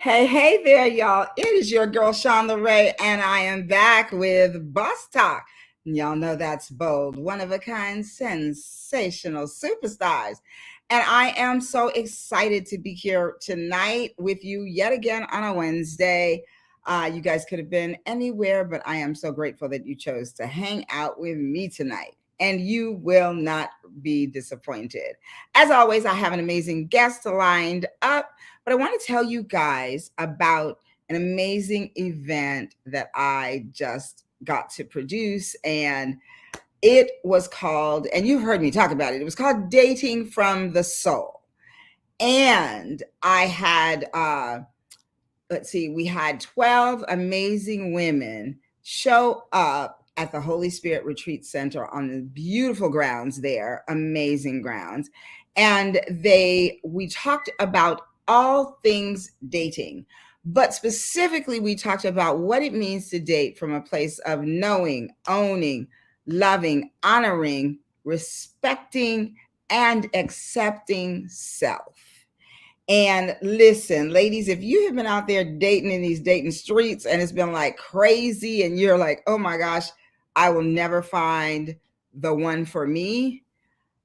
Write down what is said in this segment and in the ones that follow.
Hey there, y'all. It is your girl, Shonda Ray, and I am back with Boss Talk. Y'all know that's bold, one of a kind, sensational superstars. And I am so excited to be here tonight with you yet again on a Wednesday. You guys could have been anywhere, but I am so grateful that you chose to hang out with me tonight. And you will not be disappointed. As always, I have an amazing guest lined up. But I want to tell you guys about an amazing event that I just got to produce. And it was called, and you've heard me talk about it, it was called Dating from the Soul. And I had, let's see, we had 12 amazing women show up at the Holy Spirit Retreat Center on the beautiful grounds there, amazing grounds. And we talked about all things dating, but specifically we talked about what it means to date from a place of knowing, owning, loving, honoring, respecting, and accepting self. And listen, ladies, if you have been out there dating in these dating streets and it's been like crazy and you're like, oh my gosh, I will never find the one for me.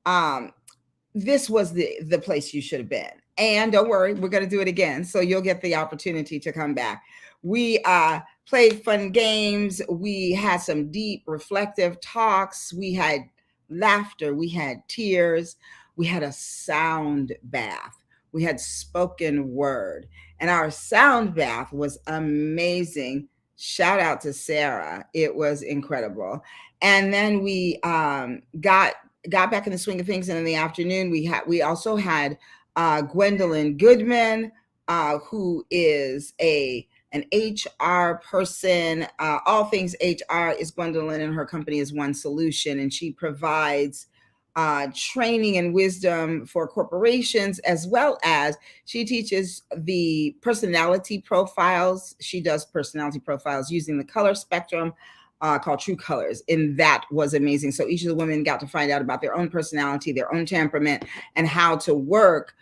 Um, this was the place you should have been. And don't worry, we're going to do it again. So you'll get the opportunity to come back. We played fun games. We had some deep, reflective talks. We had laughter. We had tears. We had a sound bath. We had spoken word. And our sound bath was amazing. Shout out to Sarah. It was incredible. And then we got back in the swing of things, and in the afternoon we also had Gwendolyn Goodman, who is an HR person. All things HR is Gwendolyn, and her company is One Solution, and she provides training and wisdom for corporations, as well as she teaches the personality profiles. She does personality profiles using the color spectrum, called True Colors. And that was amazing. So each of the women got to find out about their own personality, their own temperament, and how to work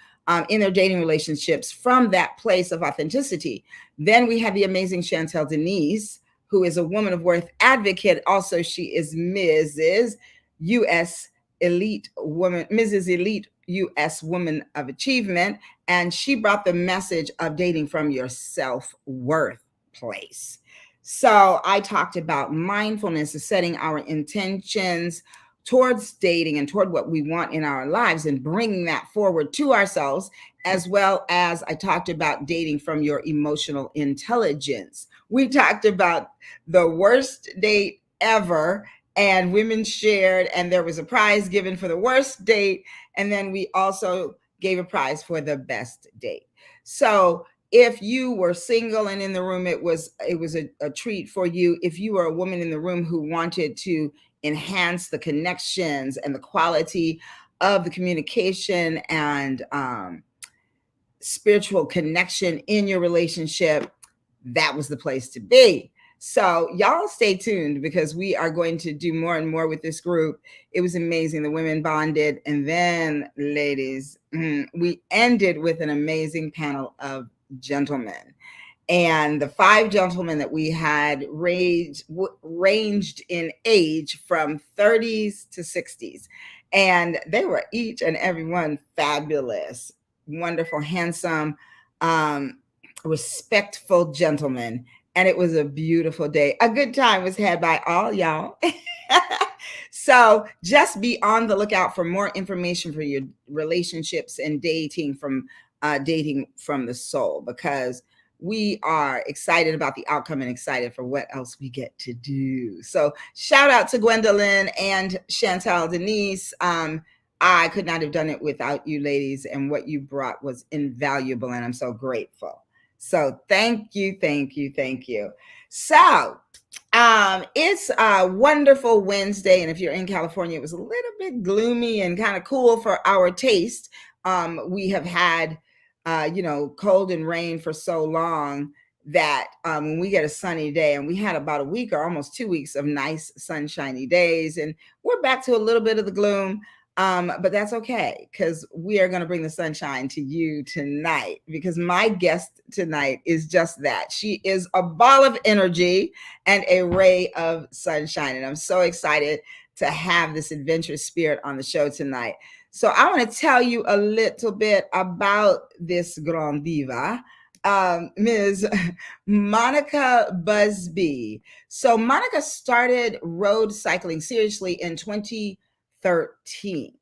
in their dating relationships from that place of authenticity. Then we had the amazing Chantel Denise, who is a woman of worth advocate. Also, she is Mrs. U.S. Elite Woman, Mrs. Elite U.S. Woman of Achievement. And she brought the message of dating from your self-worth place. So I talked about mindfulness of setting our intentions towards dating and toward what we want in our lives and bringing that forward to ourselves, as well as I talked about dating from your emotional intelligence. We talked about the worst date ever, and women shared, and there was a prize given for the worst date. And then we also gave a prize for the best date. So if you were single and in the room, it was a treat for you. If you were a woman in the room who wanted to enhance the connections and the quality of the communication and spiritual connection in your relationship, that was the place to be. So y'all stay tuned, because we are going to do more and more with this group. It was amazing. The women bonded. And then, ladies, we ended with an amazing panel of gentlemen. And the 5 gentlemen that we had ranged in age from 30s to 60s. And they were each and every one fabulous, wonderful, handsome, respectful gentlemen. And it was a beautiful day. A good time was had by all y'all. So just be on the lookout for more information for your relationships and dating from the soul, because we are excited about the outcome and excited for what else we get to do. So shout out to Gwendolyn and Chantel Denise. I could not have done it without you ladies, and what you brought was invaluable, and I'm so grateful. So thank you, thank you, thank you. So it's a wonderful Wednesday, and if you're in California, it was a little bit gloomy and kind of cool for our taste. We have had cold and rain for so long that when we get a sunny day, and we had about a week or almost 2 weeks of nice sunshiny days, and we're back to a little bit of the gloom. But that's okay, because we are going to bring the sunshine to you tonight, because my guest tonight is just that. She is a ball of energy and a ray of sunshine. And I'm so excited to have this adventurous spirit on the show tonight. So I want to tell you a little bit about this Grand Diva, Ms. Monica Busby. So Monica started road cycling seriously in 2013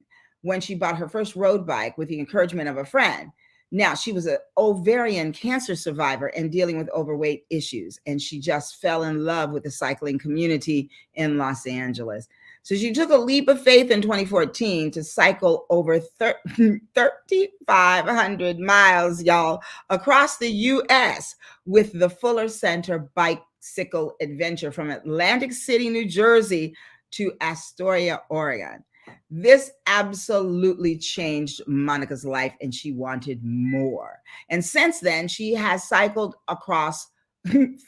when she bought her first road bike with the encouragement of a friend. Now, she was an ovarian cancer survivor and dealing with overweight issues, and she just fell in love with the cycling community in Los Angeles. So she took a leap of faith in 2014 to cycle over 3,500 miles, y'all, across the U.S. with the Fuller Center Bicycle Adventure from Atlantic City, New Jersey to Astoria, Oregon. This absolutely changed Monica's life, and she wanted more. And since then, she has cycled across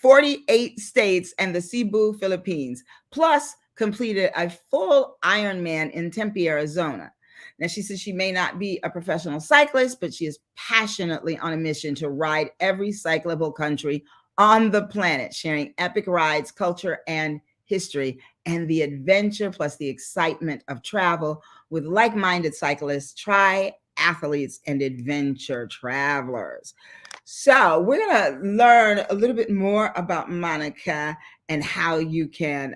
48 states and the Cebu, Philippines, plus completed a full Ironman in Tempe, Arizona. Now, she says she may not be a professional cyclist, but she is passionately on a mission to ride every cyclable country on the planet, sharing epic rides, culture, and history, and the adventure plus the excitement of travel with like-minded cyclists, triathletes, and adventure travelers. So we're going to learn a little bit more about Monica and how you can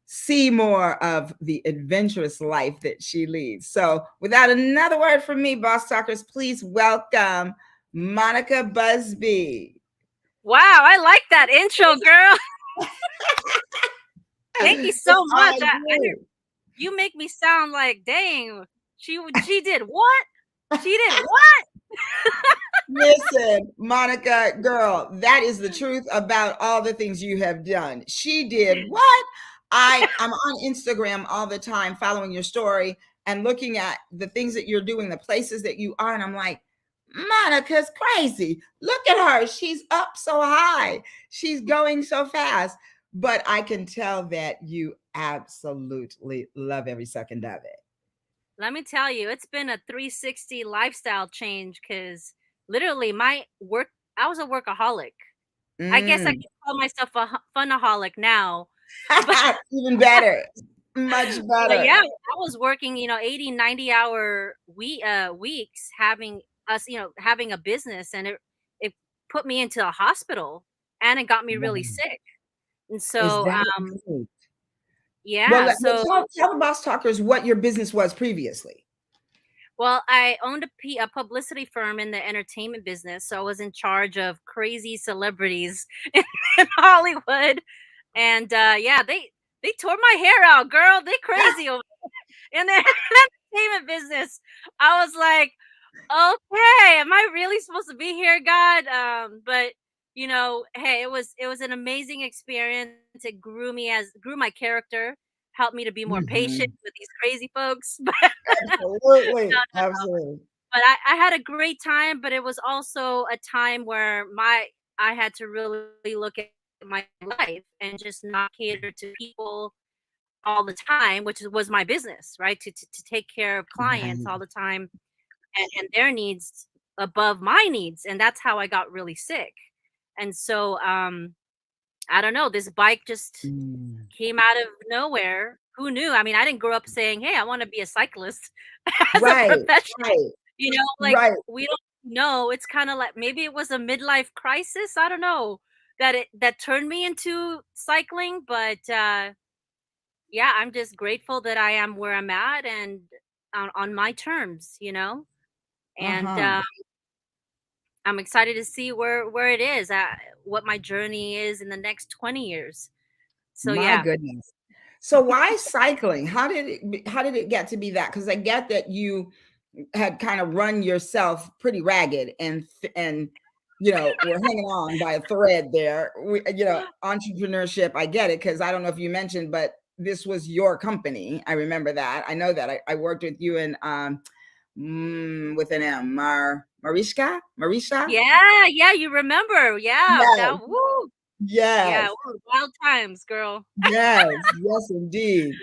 see more of the adventurous life that she leads. So without another word from me, Boss Talkers, please welcome Monica Busby. Wow, I like that intro, girl. Thank you so much. You make me sound like, dang, she did what? She did what? Listen, Monica, girl, that is the truth about all the things you have done. She did what? I'm on Instagram all the time following your story and looking at the things that you're doing, the places that you are, and I'm like, Monica's crazy. Look at her. She's up so high. She's going so fast. But I can tell that you absolutely love every second of it. Let me tell you, it's been a 360 lifestyle change because literally I was a workaholic. I guess I can call myself a funaholic now. Even better. Much better. But yeah, I was working, 80, 90-hour weeks having a business, and it put me into a hospital, and it got me really sick. And so Well, yeah, so tell the Boss Talkers what your business was previously. well, I owned a publicity firm in the entertainment business, so I was in charge of crazy celebrities in Hollywood, and yeah, they tore my hair out, girl. They crazy over in the entertainment business. I was like, okay, am I really supposed to be here, God? But hey, it was an amazing experience. It grew my character, helped me to be more patient with these crazy folks. Absolutely. No, no, no. Absolutely. But I had a great time, but it was also a time where I had to really look at my life and just not cater to people all the time, which was my business, right? To take care of clients all the time and their needs above my needs. And that's how I got really sick. And so I don't know, this bike just came out of nowhere. Who knew? I mean, I didn't grow up saying, hey, I want to be a cyclist as a profession. Right. We don't know. It's kind of like maybe it was a midlife crisis. I don't know that turned me into cycling, but yeah, I'm just grateful that I am where I'm at and on my terms, and I'm excited to see where it is, what my journey is in the next 20 years. So My yeah. goodness. So why cycling? How did it get to be that? Because I get that you had kind of run yourself pretty ragged and we're hanging on by a thread there. Entrepreneurship, I get it, because I don't know if you mentioned, but this was your company. I remember that. I know that. I worked with you in with an M, Marisha? Yeah, you remember. Yeah. Yes. Woo. Yes. Yeah, wild times, girl. Yes, yes, indeed.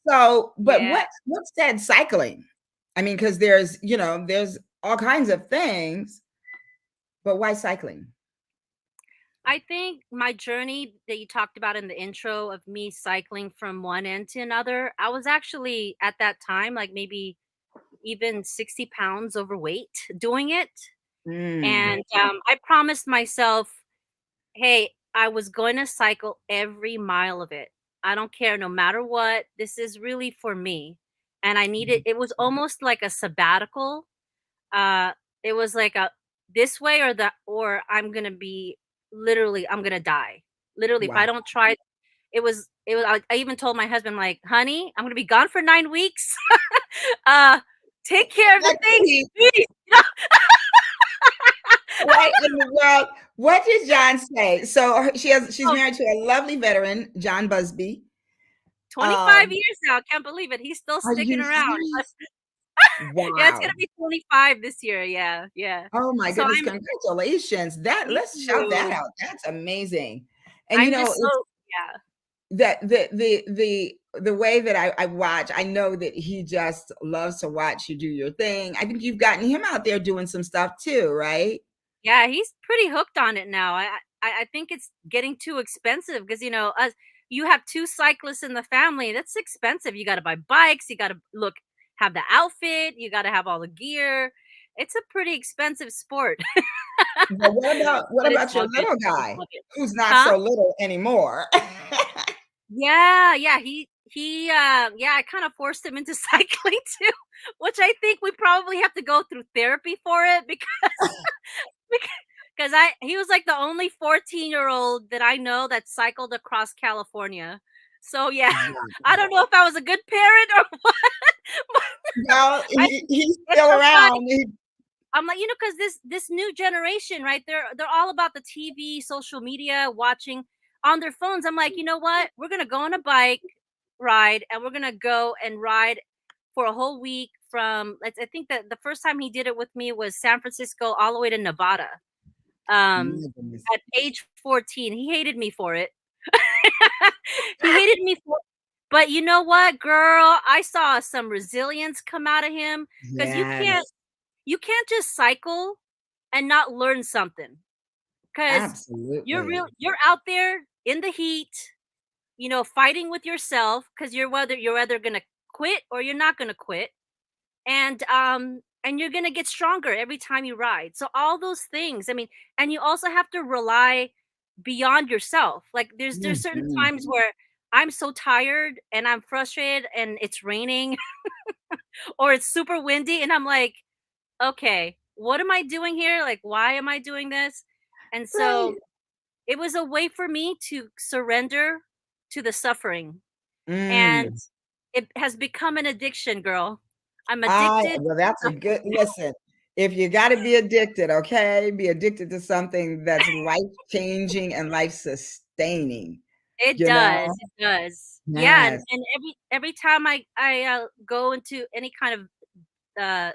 So, but Yeah. what's that cycling? I mean, because there's all kinds of things, but why cycling? I think my journey that you talked about in the intro of me cycling from one end to another, I was actually at that time, like maybe even 60 pounds overweight doing it. Mm, And I promised myself, hey, I was going to cycle every mile of it. I don't care, no matter what. This is really for me. And I needed, it was almost like a sabbatical. Uh, it was like a this way or that, or I'm gonna be literally, I'm gonna die. Literally, if wow. I don't try, it was. I even told my husband, like, honey, I'm gonna be gone for 9 weeks. uh, take care of the Let's things, see. please. What in the world? What did John say? So she's Oh, married to a lovely veteran, John Busby. 25 Um, years now. Can't believe it. He's still are sticking you around. serious? Yeah, it's gonna Wow. be 25 this year. Yeah, yeah. Oh my So goodness, congratulations. That thank let's shout that you. out. That's amazing. And I'm just so, yeah. that the way that I watch, I know that he just loves to watch you do your thing. I think you've gotten him out there doing some stuff too, right? Yeah, he's pretty hooked on it now. I think it's getting too expensive because us you have two cyclists in the family. That's expensive. You got to buy bikes. You got to have the outfit. You got to have all the gear. It's a pretty expensive sport, But what but it's about your all good. little It's guy all good. who's not Huh? so little anymore? Yeah, yeah. Yeah. I kind of forced him into cycling too, which I think we probably have to go through therapy for it because because I he was like the only 14-year-old that I know that cycled across California. So yeah, I don't know if I was a good parent or what. But Well, I he's it's still so funny. around. I'm like, because this new generation, right? They're all about the TV, social media, watching on their phones. I'm like, you know what? We're gonna go on a bike ride and we're gonna go and ride for a whole week from I think that the first time he did it with me was San Francisco all the way to Nevada. Um, My goodness. at age 14, he hated me for it. He hated me for but you know what, girl? I saw some resilience come out of him because Yes, you can't just cycle and not learn something. Because absolutely. you're out there in the heat, fighting with yourself because you're either gonna quit or you're not gonna quit. And you're gonna get stronger every time you ride. So all those things, I mean, and you also have to rely beyond yourself. Like there's certain Mhm. times where I'm so tired and I'm frustrated and it's raining or it's super windy and I'm like, okay, what am I doing here? Like, why am I doing this? And so Right. it was a way for me to surrender to the suffering. And Mm. it has become an addiction, girl. I'm addicted Well, to that's a good suffering. listen. If you got to be addicted, okay, be addicted to something that's life changing and life sustaining. It You know. does, it does. Yeah, and Yes. and every time I go into any kind of,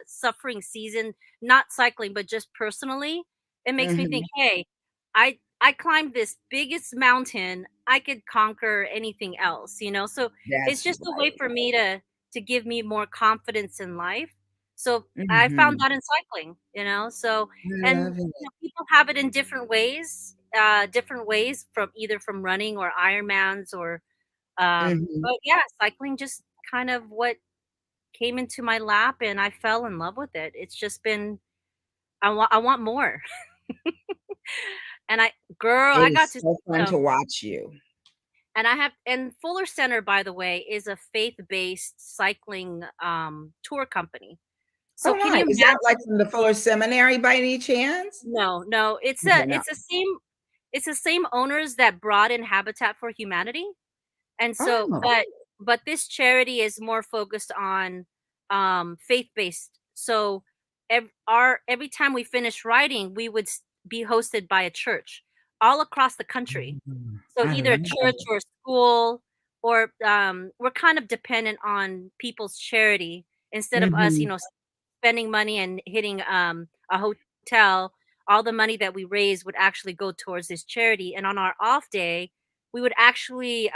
suffering season, not cycling, but just personally, it makes me think, Mhm. "Hey, I climbed this biggest mountain, I could conquer anything else," you know? So, it's That's just a right. way for me to give me more confidence in life. So, I found Mhm. that in cycling, So I and, love it. people have it in different ways from either from running or Ironmans or, Mhm. but yeah, cycling just kind of what came into my lap and I fell in love with it. It's just been I want more. And I It got is to so see fun to watch you. and I have and Fuller Center, by the way, is a faith-based cycling tour company. Oh, So can nice. you Is that like imagine? from the Fuller Seminary by any chance? No, no, it's Okay, a no. it's the same owners that brought in Habitat for Humanity. And so Oh. but this charity is more focused on, faith-based. So every time we finish writing, we would be hosted by a church all across the country. So I either a love church it. or a school or, we're kind of dependent on people's charity instead of us, Mhm. spending money and hitting, a hotel. All the money that we raise would actually go towards this charity, and on our off day, we would actually,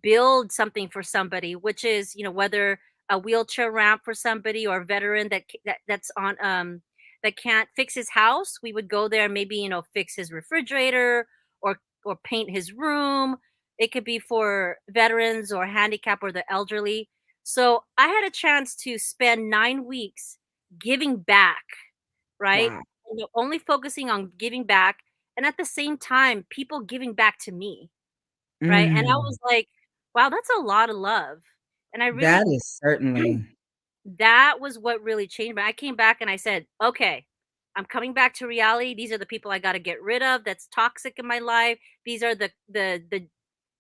build something for somebody, which is, whether a wheelchair ramp for somebody or a veteran that's on that can't fix his house, we would go there, maybe, fix his refrigerator or paint his room. It could be for veterans or handicap or the elderly. So I had a chance to spend 9 weeks giving back, right? Wow. Only focusing on giving back, and at the same time people giving back to me. Right, and I Mm, was like, "Wow, that's a lot of love," and I that really is certainly. that was what really changed me. I came back and I said, "Okay, I'm coming back to reality. These are the people I gotta get rid of that's toxic in my life. These are the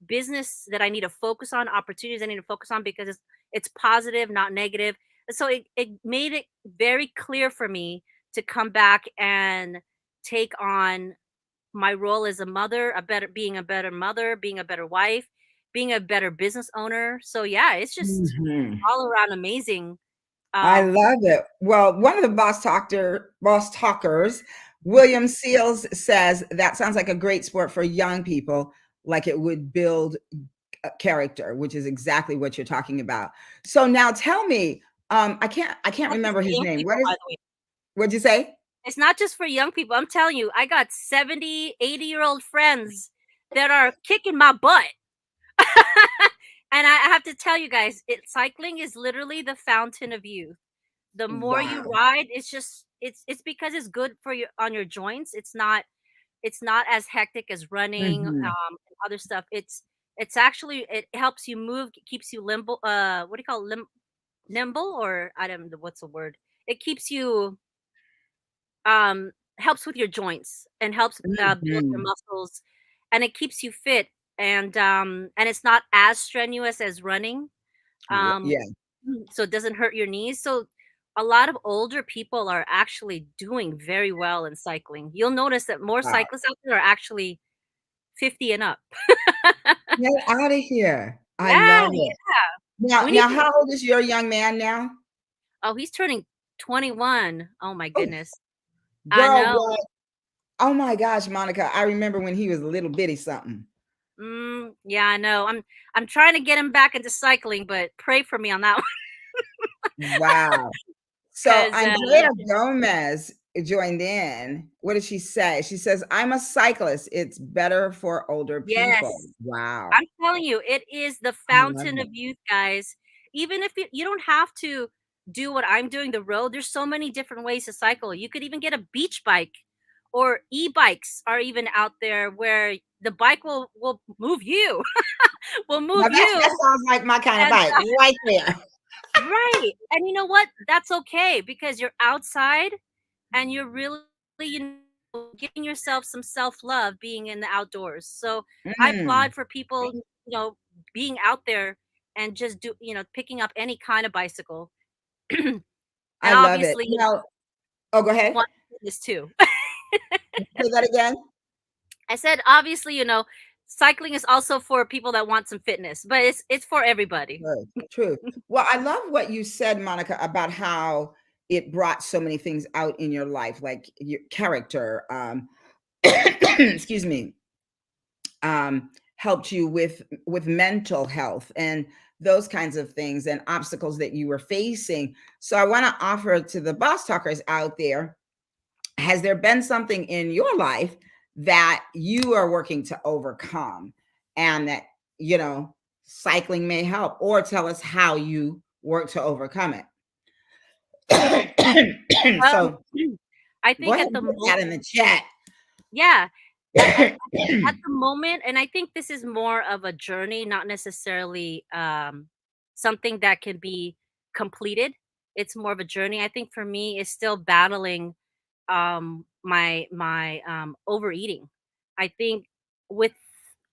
business that I need to focus on, opportunities I need to focus on because it's positive, not negative." And so it made it very clear for me to come back and take on my role as a mother, being a better mother, being a better wife, being a better business owner. So yeah, it's just Mhm. all around amazing. I Um, love it. Well, one of the boss talkers, William Seals, says that sounds like a great sport for young people, like it would build character, which is exactly what you're talking about. So now tell me, I can't not just remember for his young name. people, by the way. What'd you say? It's not just for young people. I'm telling you, I got 70, 80-year-old friends that are kicking my butt. And I have to tell you guys, cycling is literally the fountain of youth. The more you Wow. ride, it's because it's good for you on your joints. It's not as hectic as running, Mhm. and other stuff. It's actually it helps you move, keeps you limbo what do you call it? Nimble, or I don't know what's the word. It keeps you helps with your joints and helps build your Mhm. muscles, and it keeps you fit, and it's not as strenuous as running. Um Yeah. so it doesn't hurt your knees. So a lot of older people are actually doing very well in cycling. You'll notice that more Wow. cyclists out there are actually 50 and up. Get out of here. I Yeah, love it. yeah. Now We need now to how old is your young man now? Oh, he's turning 21. Oh my Oh, goodness. I girl, know. what? Oh my gosh, Monica, I remember when he was a little bitty something. Yeah, I know. I'm trying to get him back into cycling, but pray for me on that one Wow. So 'cause, Andrea Gomez joined in. What did she say? She says, "I'm a cyclist. It's better for older people." yes. Wow. I'm telling you, it is the I love fountain of it. youth, guys. Even if you don't have to do what I'm doing, the road, there's so many different ways to cycle. You could even get a beach bike, or e-bikes are even out there where the bike will move you, will Now move that you, sounds like my kind of and bike right there. right, and you know what? That's okay because you're outside and you're really, giving yourself some self-love being in the outdoors. So I Mm, applaud for people, being out there and just picking up any kind of bicycle. And I love it. obviously, Now oh, go ahead. want fitness too. Say that again. I said obviously, cycling is also for people that want some fitness, but it's for everybody. True, true. Well, I love what you said, Monica, about how it brought so many things out in your life, like your character, excuse me, helped you with mental health and those kinds of things and obstacles that you were facing. So I want to offer to the boss talkers out there, has there been something in your life that you are working to overcome and that, you know, cycling may help, or tell us how you work to overcome it? Um, So I go think ahead at and the put that moment, in the chat. yeah, at the moment, and I think this is more of a journey, not necessarily something that can be completed. It's more of a journey. I think for me is still battling my overeating. I think with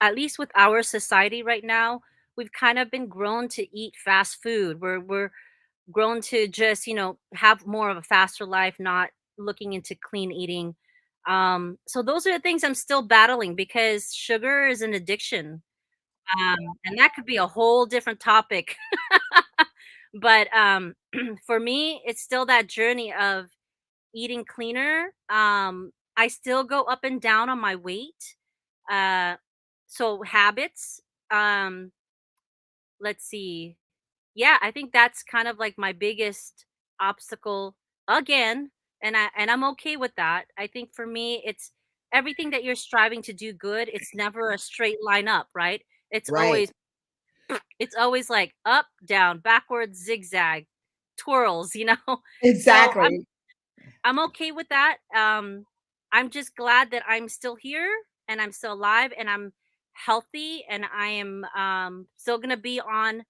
at least with our society right now, we've kind of been grown to eat fast food. We're grown to just, have more of a faster life, not looking into clean eating. So those are the things I'm still battling because sugar is an addiction. And that could be a whole different topic. But for me, it's still that journey of eating cleaner. I still go up and down on my weight. Uh, so habits. Um, let's see. Yeah, I think that's kind of like my biggest obstacle again, and I'm okay with that. I think for me, it's everything that you're striving to do good. It's never a straight line up, right? It's Right. always it's always like up, down, backwards, zigzag, twirls, you know? So Exactly. I'm okay with that. I'm just glad that I'm still here and I'm still alive and I'm healthy and I am still gonna be on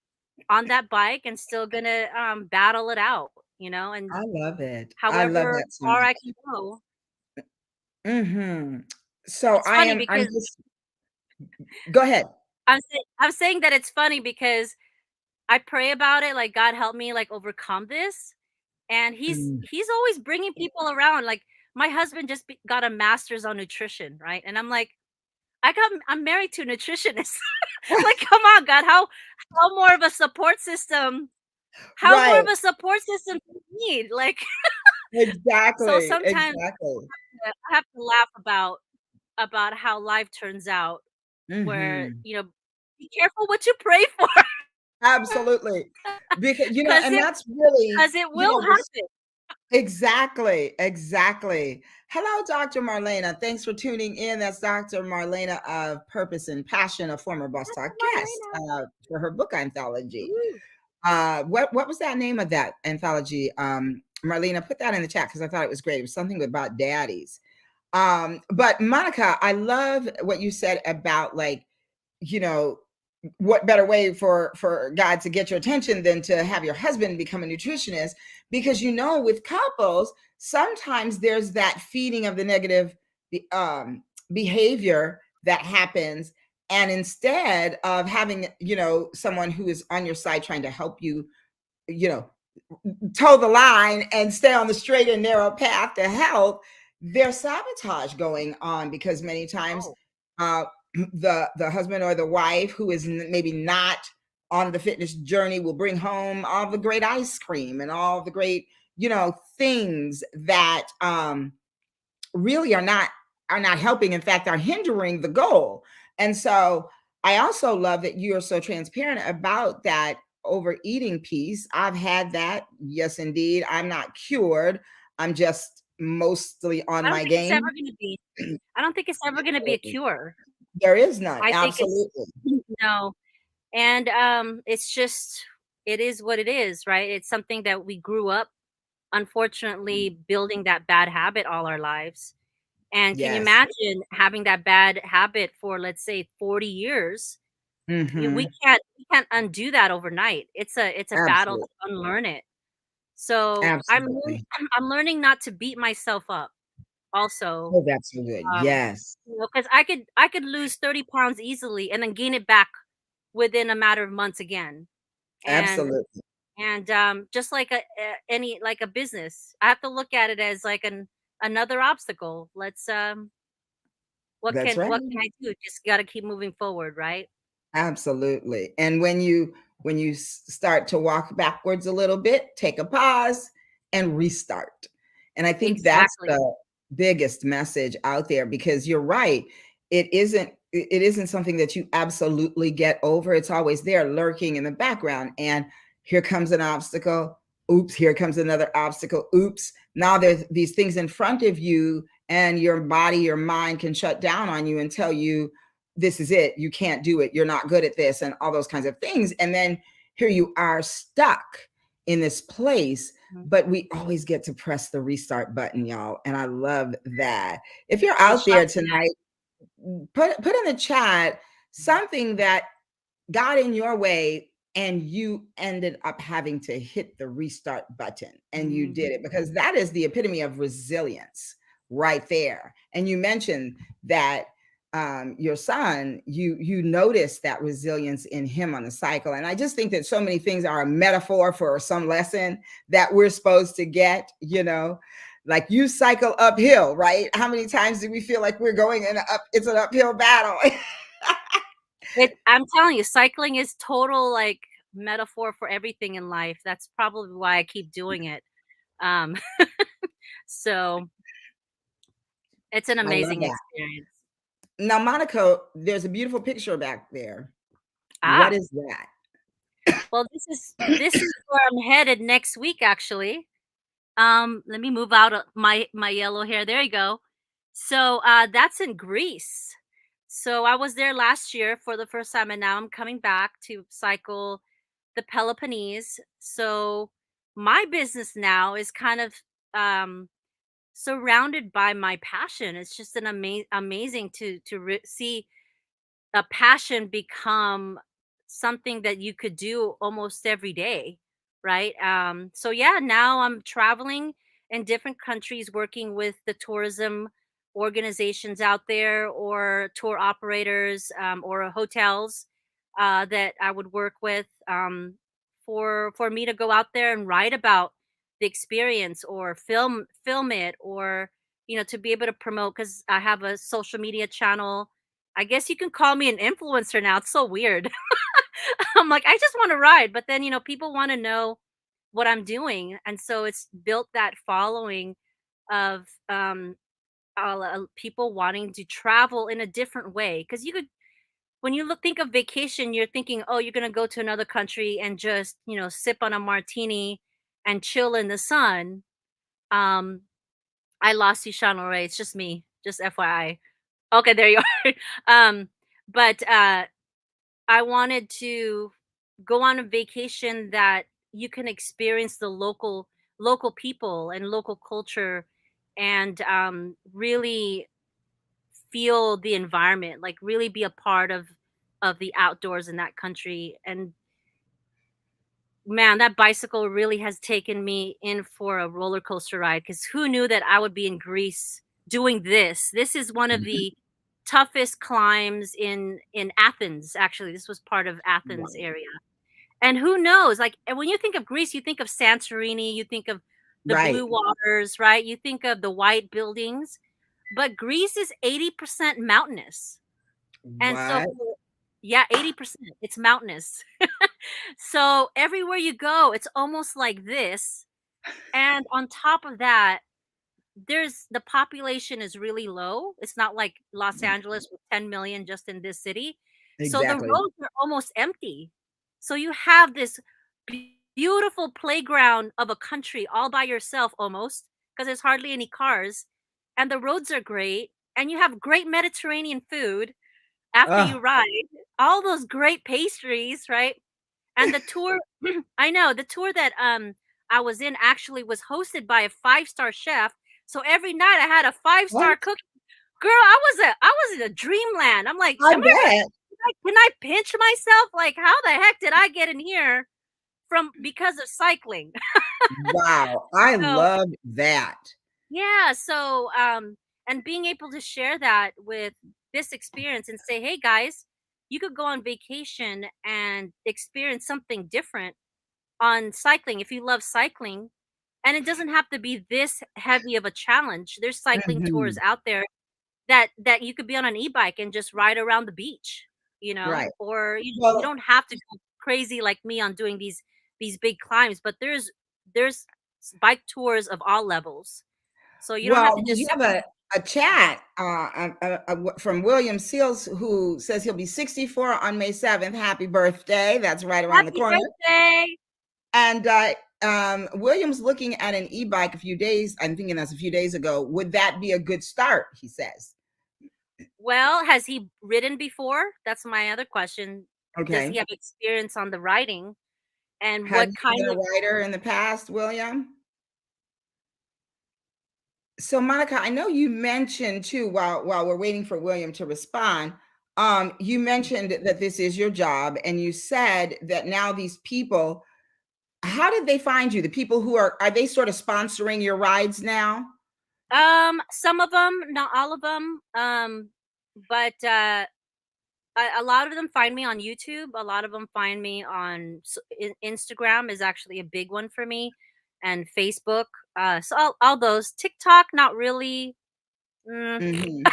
that bike and still gonna battle it out, and I love it. I love however that so far I much. can go. Mhm. So It's funny I'm because just go ahead. I'm saying that it's funny because I pray about it, like, God help me, like, overcome this, and Mm. he's always bringing people around, like, my husband just got a master's on nutrition, right? And I'm like, I'm married to a nutritionist. Like, come on, God, how more of a support system how more of Right. a support system do you need? Like, so Exactly, sometimes exactly. I have to laugh about how life turns out where, Mhm. be careful what you pray for Absolutely. Because because and it that's really, because it will this happen. exactly, exactly. Hello, Dr. Marlena. Thanks for tuning in. That's Dr. Marlena of Purpose and Passion, a former Boss That's Talk guest, Marlena. for her book anthology. Ooh. What was that name of that anthology? Marlena, put that in the chat because I thought it was great. It was something about daddies. But Monica, I love what you said about, like, you know, what better way for God to get your attention than to have your husband become a nutritionist? Because with couples, sometimes there's that feeding of the negative behavior that happens, and instead of having someone who is on your side trying to help you, you know toe the line and stay on the straight and narrow path to health, there's sabotage going on, because many times Oh, uh, the husband or the wife who is maybe not on the fitness journey will bring home all the great ice cream and all the great things that really are not helping, in fact are hindering the goal. And so I also love that you are so transparent about that overeating piece. I've had that, yes indeed. I'm not cured. I'm just mostly on I don't my think it's ever game. gonna be I don't think it's ever gonna be a cure. There is none, I think it's absolutely. no. And, it's just it is what it is, right? It's something that we grew up, unfortunately, building that bad habit all our lives. And can you Yes. imagine having that bad habit for, let's say, 40 years? We Hmm. can't undo that overnight. It's a battle to Absolutely. unlearn it. So, Absolutely. I'm learning not to beat myself up also, Oh, that's so good. Yes. 'cause I could lose 30 pounds easily and then gain it back within a matter of months again. And Absolutely. just like any like a business, I have to look at it as like another obstacle. That's right. What can I do? Just got to keep moving forward, right? Absolutely. And when you start to walk backwards a little bit, take a pause and restart. And I think that's Exactly. the biggest message out there, because you're right. It isn't something that you absolutely get over. It's always there lurking in the background. And here comes an obstacle. Oops, here comes another obstacle. Oops. Now there's these things in front of you, and your body, your mind can shut down on you and tell you, this is it, you can't do it, you're not good at this, and all those kinds of things. And then here you are stuck in this place. Mhm. But we always get to press the restart button, y'all, and I love that. If you're We out there sharpen that. tonight, put in the chat something that got in your way and you ended up having to hit the restart button, and you Mhm. did it, because that is the epitome of resilience right there. And you mentioned that your son, you noticed that resilience in him on the cycle. And I just think that so many things are a metaphor for some lesson that we're supposed to get, like you cycle uphill, right? How many times do we feel like we're going in it's an uphill battle? I'm telling you, cycling is total like metaphor for everything in life. That's probably why I keep doing it. Um, so it's an I love amazing that. experience. Now, Monica, there's a beautiful picture back there. What Ah, is that? Well, this is where I'm headed next week, actually. Let me move out of my yellow hair. There you go. So, that's in Greece. So I was there last year for the first time, and now I'm coming back to cycle the Peloponnese. So my business now is kind of um, surrounded by my passion. It's just an amazing to see a passion become something that you could do almost every day, right? So yeah, now I'm traveling in different countries working with the tourism organizations out there or tour operators or hotels that I would work with for me to go out there and write about the experience or film it, or to be able to promote, because I have a social media channel. I guess you can call me an influencer now. It's so weird. I'm like, I just want to ride, but then people want to know what I'm doing, and so it's built that following of people wanting to travel in a different way. Because you could, when you think of vacation, you're thinking, oh, you're gonna go to another country and just sip on a martini and chill in the sun. Um, I lost you, Sean Ray. It's just me. Just FYI. Okay, there you are. But I wanted to go on a vacation that you can experience the local people and local culture, and really feel the environment, like really be a part of the outdoors in that country. And man, that bicycle really has taken me in for a roller coaster ride, because who knew that I would be in Greece doing this? This is one of Mhm. the toughest climbs in Athens. Actually, this was part of Athens Wow. area. And who knows? Like, and when you think of Greece, you think of Santorini, you think of the Right. blue waters, right? You think of the white buildings, but Greece is 80% mountainous. And so, What? yeah, 80%, it's mountainous. So everywhere you go, it's almost like this. And on top of that, the population is really low. It's not like Los Angeles with 10 million just in this city. So the Exactly. roads are almost empty. So you have this beautiful playground of a country all by yourself almost, because there's hardly any cars, and the roads are great, and you have great Mediterranean food after Oh, you ride, all those great pastries, right? And the tour I know, the tour that, I was in actually was hosted by a five-star chef, so every night I had a five-star what? cook. Girl, I was in a dreamland. I'm like, I "Am I really bet. can I pinch myself? Like, how the heck did I get in here from because of cycling?" Wow. I So love that. yeah, so, and being able to share that with this experience and say, "Hey, guys, you could go on vacation and experience something different on cycling if you love cycling, and it doesn't have to be this heavy of a challenge." There's cycling tours Mhm. out there that you could be on an e-bike and just ride around the beach, Right. or you Well, don't have to go crazy like me on doing these big climbs, but there's bike tours of all levels. So you don't have to we just have a chat from William Seals, who says he'll be 64 on May 7th. Happy birthday. That's right around the happy corner. birthday. And William's looking at an e-bike a few days. I'm thinking that's a few days ago. Would that be a good start? He says. Well, has he ridden before? That's my other question. Does he Okay. have experience on the riding? And Have what you kind been a of writer in the past, William? So, Monica, I know you mentioned too, while we're waiting for William to respond, you mentioned that this is your job, and you said that now these people, how did they find you? The people who are they sort of sponsoring your rides now? some of them, not all of them. But a lot of them find me on YouTube. A lot of them find me on Instagram is actually a big one for me, and Facebook. So all those. TikTok, not really. Mm, Mhm.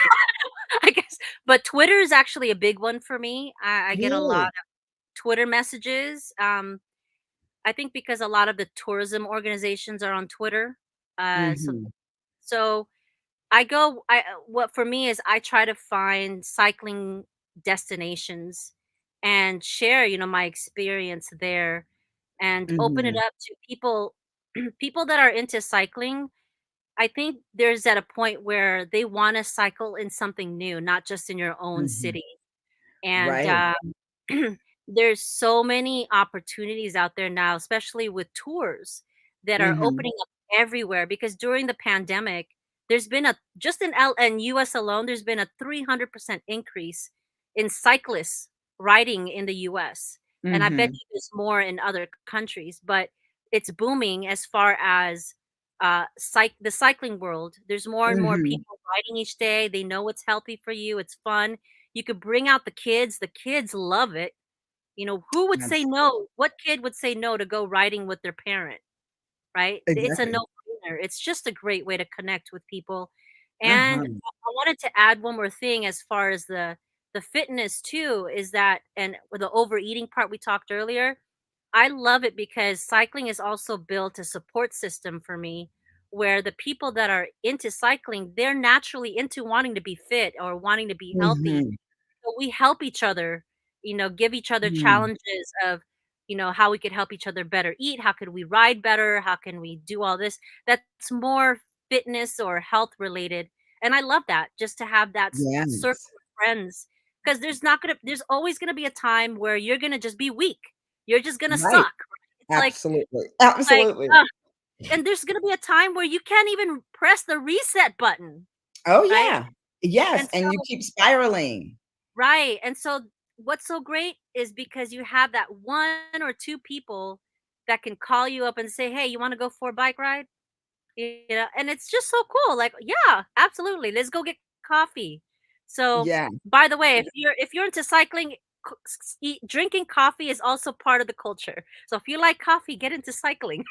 I guess, but Twitter is actually a big one for me. I get a lot Good. of Twitter messages. I think because a lot of the tourism organizations are on Twitter. So Mhm. so I go. What for me is I try to find cycling destinations and share, my experience there and open it Mhm. up to people people that are into cycling. I think there's at a point where they want to cycle in something new, not just in your own Mhm. city. And Right. there's so many opportunities out there now, especially with tours that are Mhm. opening up everywhere. Because during the pandemic, there's been a just in L and US alone, there's been a 300% increase in cyclists riding in the US. And I bet Mhm. you there's more in other countries, but it's booming as far as the cycling world. There's more and more Mhm. people riding each day. They know it's healthy for you, it's fun. You could bring out the kids love it. Who would say Abs no? What kid would say no to go riding with their parent, right? It's a exactly. no-brainer. It's just a great way to connect with people. And Uh-huh. I wanted to add one more thing as far as the fitness too, is that and with the overeating part we talked earlier, I love it because cycling is also built a support system for me where the people that are into cycling, they're naturally into wanting to be fit or wanting to be healthy, Mhm. so we help each other, give each other Mhm. challenges of, how we could help each other better eat, how could we ride better, how can we do all this that's more fitness or health related. And I love that just to have that circle Yes. of friends because there's always gonna be a time where you're gonna just be weak. You're just gonna suck. Right. Right? It's Absolutely. like, Absolutely. ugh, and there's gonna be a time where you can't even press the reset button, Oh, right? yeah. Yes, And and you so keep spiraling. right, and so what's so great is because you have that 1 or 2 people that can call you up and say, "Hey, you wanna go for a bike ride?" And it's just so cool, like, "Yeah, absolutely, let's go get coffee." So, Yeah. by the way, if you're into cycling, drinking coffee is also part of the culture. So if you like coffee, get into cycling.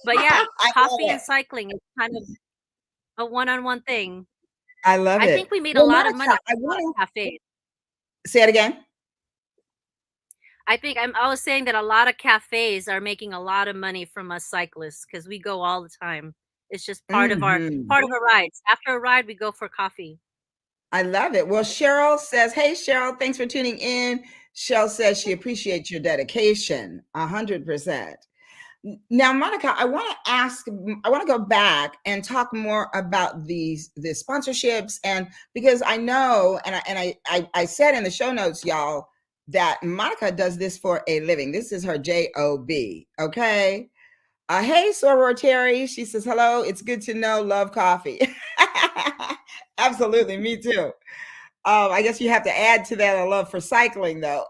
But yeah, I love coffee it. and cycling is kind of a one-on-one thing. I love I it. think we made a Well, lot of money Monica, I from a lot wanna of cafes. say it again? I was saying that a lot of cafes are making a lot of money from us cyclists because we go all the time. It's just Mhm. part of our rides. After a ride, we go for coffee. I love it. Well, Cheryl says, "Hey, Cheryl, thanks for tuning in." Cheryl says she appreciates your dedication, 100%. Now, Monica, I want to go back and talk more about the sponsorships, and because I know, and I said in the show notes, y'all, that Monica does this for a living. This is her job. Okay. Hey, Soror Terry. She says, "Hello. It's good to know. Love coffee." Absolutely, me too. I guess you have to add to that a love for cycling, though.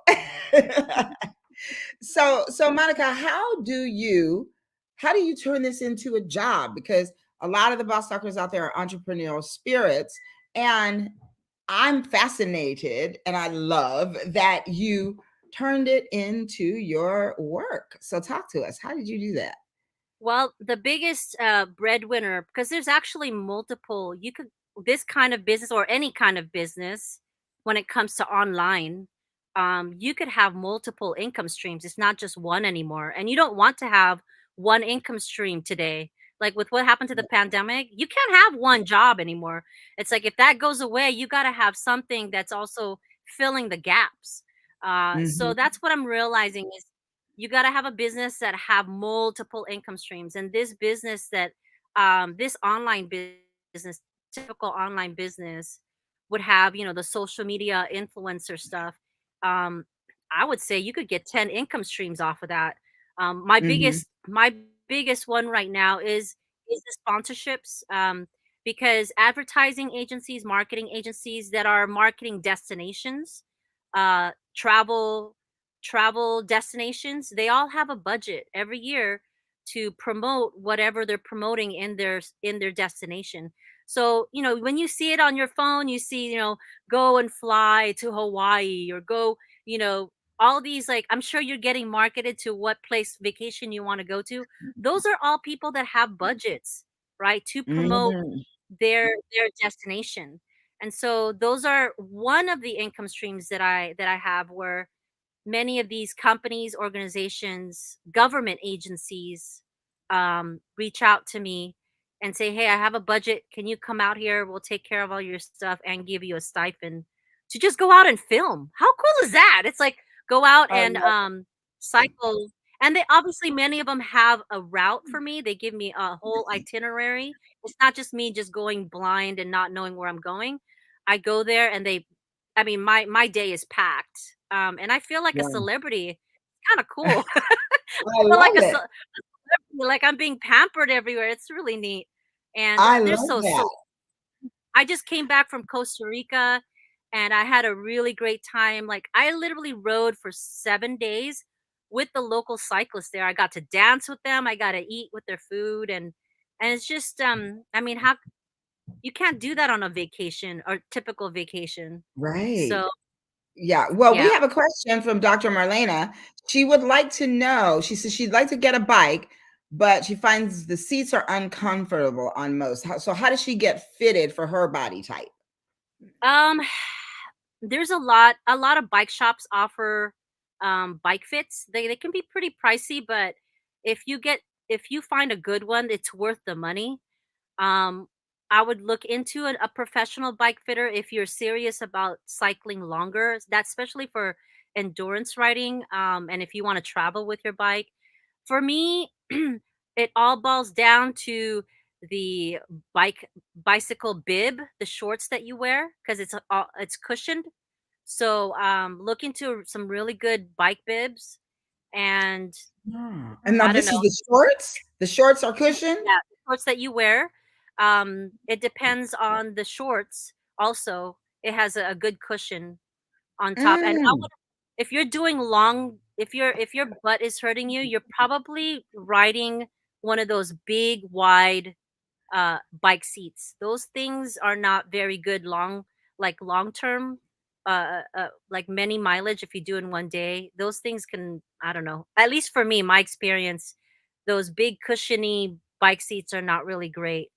So Monica, how do you turn this into a job? Because a lot of the boss talkers out there are entrepreneurial spirits, and I'm fascinated and I love that you turned it into your work. So talk to us. How did you do that? Well, the biggest breadwinner, because there's actually multiple, you could, this kind of business or any kind of business when it comes to online, you could have multiple income streams. It's not just one anymore. And you don't want to have one income stream today. Like with what happened to the pandemic, you can't have one job anymore. It's like if that goes away, you got to have something that's also filling the gaps. So Mhm, that's what I'm realizing is you got to have a business that have multiple income streams, and this online business, typical online business, would have the social media influencer stuff. um I would say you could get 10 income streams off of that. My mhm, biggest one right now is the sponsorships, because advertising agencies, marketing agencies that are marketing destinations, uh travel travel destinations, they all have a budget every year to promote whatever they're promoting in their destination. So, when you see it on your phone, you see, go and fly to Hawaii or go, you know, all these, like, I'm sure you're getting marketed to what place vacation you want to go to. Those are all people that have budgets, right, to promote mhm, their destination. And so those are one of the income streams that I have where many of these companies, organizations, government agencies reach out to me and say, "Hey, I have a budget. Can you come out here? We'll take care of all your stuff and give you a stipend to just go out and film." How cool is that? It's like Go out I and, love cycle, and they obviously, many of them have a route for me, they give me a whole it. itinerary. It's not just me just going blind and not knowing where I'm going. I go there and I mean, my day is packed, and I feel like a Yeah. celebrity. It's kinda cool. I I feel like love it. like I'm being pampered everywhere, it's really neat, and, I they're love so that. I just came back from Costa Rica, and I had a really great time. Like, I literally rode for 7 days with the local cyclists there. I got to dance with them, I got to eat with their food, and it's just, I mean, how you can't do that on a vacation or typical vacation. Right. So, Yeah. Well, we yeah. have a question from Dr. Marlena. She would like to know, she says she'd like to get a bike, but she finds the seats are uncomfortable on most. So how does she get fitted for her body type? Um, there's a lot of bike shops offer, bike fits. They can be pretty pricey, but if you get if you find a good one, it's worth the money. Um, I would look into a professional bike fitter if you're serious about cycling longer. That's especially for endurance riding, and if you want to travel with your bike. For me, it all boils down to the bicycle bib, the shorts that you wear, because it's cushioned. So look into some really good bike bibs, and Ah, and now I don't this know. is the shorts? The shorts are cushioned? Yeah, the shorts that you wear, it depends on the shorts also. It has a good cushion on top, and I Mm. would if you're doing long if your butt is hurting you, you're probably riding one of those big, wide, bike seats. Those things are not very good long term, like many mileage if you do in one day. Those things can, I don't know. At least for me, my experience, those big cushiony bike seats are not really great.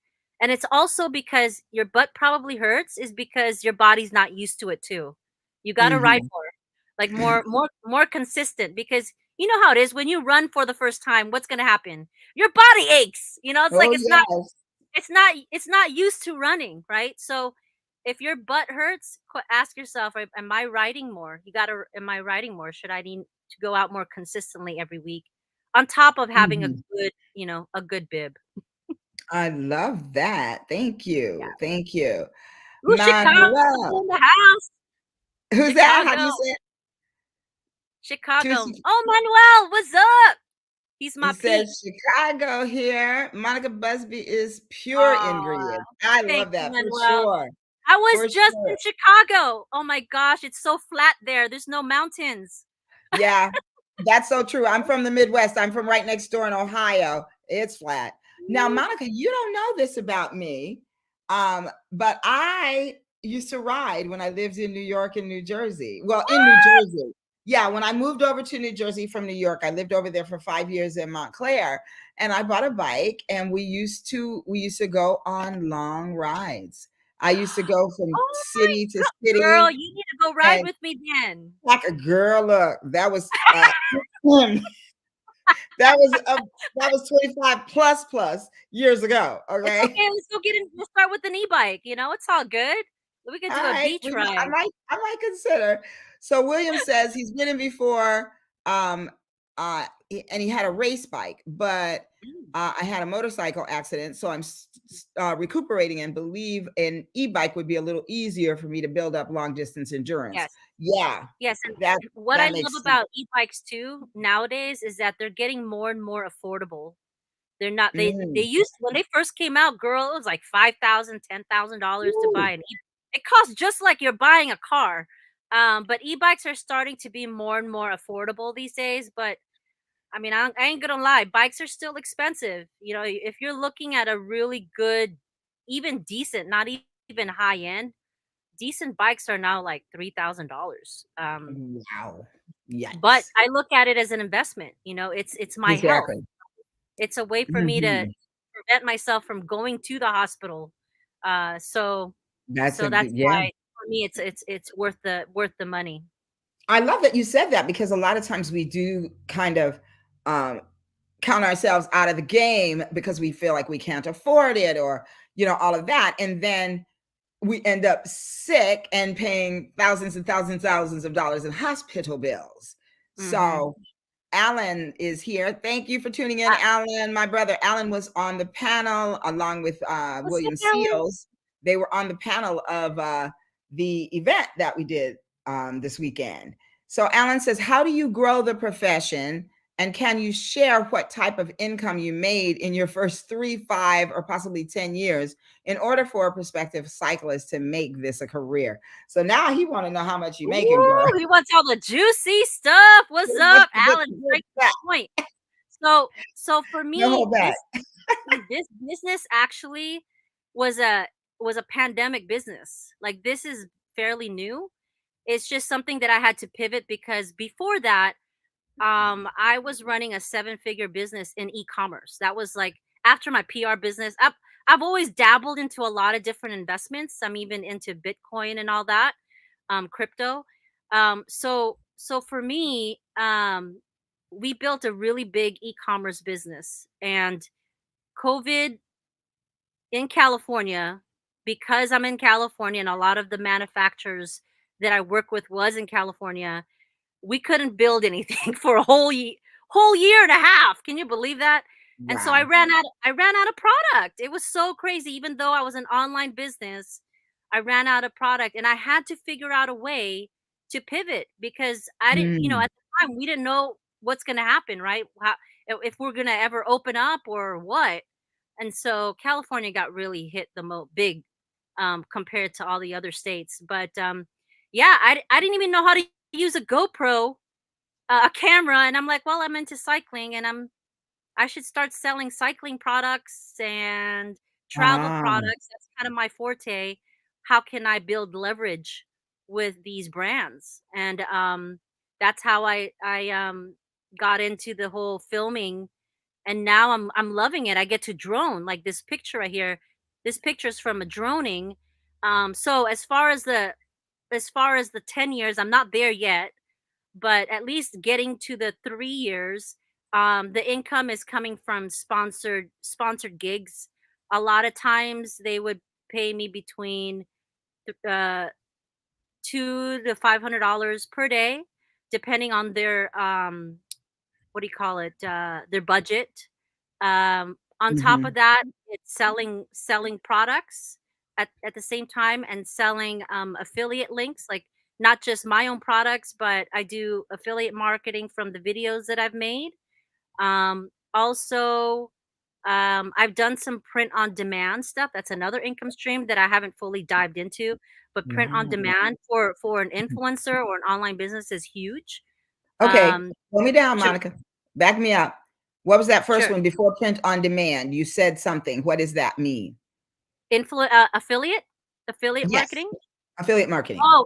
And it's also because your butt probably hurts is because your body's not used to it too. You got to ride Mhm. more, like more consistent, because you know how it is when you run for the first time, what's going to happen? Your body aches. It's like Oh, yes. it's not used to running, right? So if your butt hurts, ask yourself, am I riding more? Am I riding more? Should I need to go out more consistently every week on top of having Mhm. a good bib? I love that. Thank Yeah. you. Thank you. Ooh, Chicago Manuel. in the house. Who's that? How do Chicago. you say it? Chicago. Tusi. Oh, Manuel, what's up? He's He my peep. says Chicago here. Monica Busby is pure Oh, ingredients. I thank love you, that for Manuel. sure. I was For just in sure. Chicago. Oh my gosh, it's so flat there. There's no mountains. Yeah, that's so true. I'm from the Midwest. I'm from right next door in Ohio. It's flat. Now, Monica, you don't know this about me, but I used to ride when I lived in New York and New Jersey. Well, in New What? Jersey. Yeah, when I moved over to New Jersey from New York, I lived over there for 5 years in Montclair, and I bought a bike, and we used to go on long rides. I used to go from Oh my city to god, girl, city, you need to go ride and with me then. like a girl, look, that was that was that was 25 plus years ago. It's Okay. okay, let's go get in. We'll start with an e-bike. It's all good. We could All do a right. beach ride. I might consider. So William says he's been in before, um, and he had a race bike, but Mm, I had a motorcycle accident, so I'm recuperating and believe an e-bike would be a little easier for me to build up long distance endurance. yes. Yeah, Yes, and that what I that love makes sense. about e-bikes too nowadays is that they're getting more and more affordable. They're not they Mm. used when they first came out, girl, it was like $5,000, $10,000 to Woo. buy an e it costs just like you're buying a car. But e-bikes are starting to be more and more affordable these days, but I mean, I ain't gonna lie, bikes are still expensive. If you're looking at a really good, even decent, not even high end, decent bikes are now like $3,000. Wow. But Yikes. I look at it as an investment. It's my health. Exactly. It's a way for me to Mhm. prevent myself from going to the hospital. So That's a that's good, yeah. why for me it's worth the money. I love that you said that because a lot of times we do kind of um, count ourselves out of the game because we feel like we can't afford it or all of that. And then we end up sick and paying thousands and thousands of dollars in hospital bills. So Alan is here. Thank you for tuning in, Alan. My brother Alan was on the panel along with William Seals. They were on the panel of the event that we did this weekend. So Alan says, how do you grow the profession? And can you share what type of income you made in your first 3, 5, or possibly 10 years in order for a prospective cyclist to make this a career? So now he want to know how much you making, girl. He wants all the juicy stuff. What's up, Alan? Great point. So for me, this business actually was a pandemic business. Like, this is fairly new. It's just something that I had to pivot because before that, I was running a 7-figure business in e-commerce. That was like after my PR business. I've always dabbled into a lot of different investments. I'm even into Bitcoin and all that, crypto. So for me, we built a really big e-commerce business, and COVID in California, because I'm in California and a lot of the manufacturers that I work with was in California, we couldn't build anything for a whole year and a half. Can you believe that? Wow. And so I ran out of product. It was so crazy. Even though I was an online business, I ran out of product, and I had to figure out a way to pivot because I didn't, at the time we didn't know what's going to happen, right? If we're going to ever open up or what. And so California got really hit the big compared to all the other states. But yeah, I didn't even know how to use a GoPro, a camera, and I'm like, well, I'm into cycling, and I should start selling cycling products and travel products. That's kind of my forte. How can I build leverage with these brands? And that's how I got into the whole filming, and now I'm loving it. I get to drone, like this picture right here. This picture is from a droning. So as far as the 10 years, I'm not there yet, but at least getting to the 3 years, the income is coming from sponsored gigs. A lot of times they would pay me between $200 to $500 per day, depending on their what do you call it, their budget. On top of that, it's selling products at the same time, and selling affiliate links, like not just my own products, but I do affiliate marketing from the videos that I've made. Also, I've done some print on demand stuff. That's another income stream that I haven't fully dived into, but print on demand for an influencer or an online business is huge. Okay, slow me down, Monica. Back me up. What was that first one before print on demand? You said something. What does that mean? Affiliate marketing. Affiliate marketing. Oh,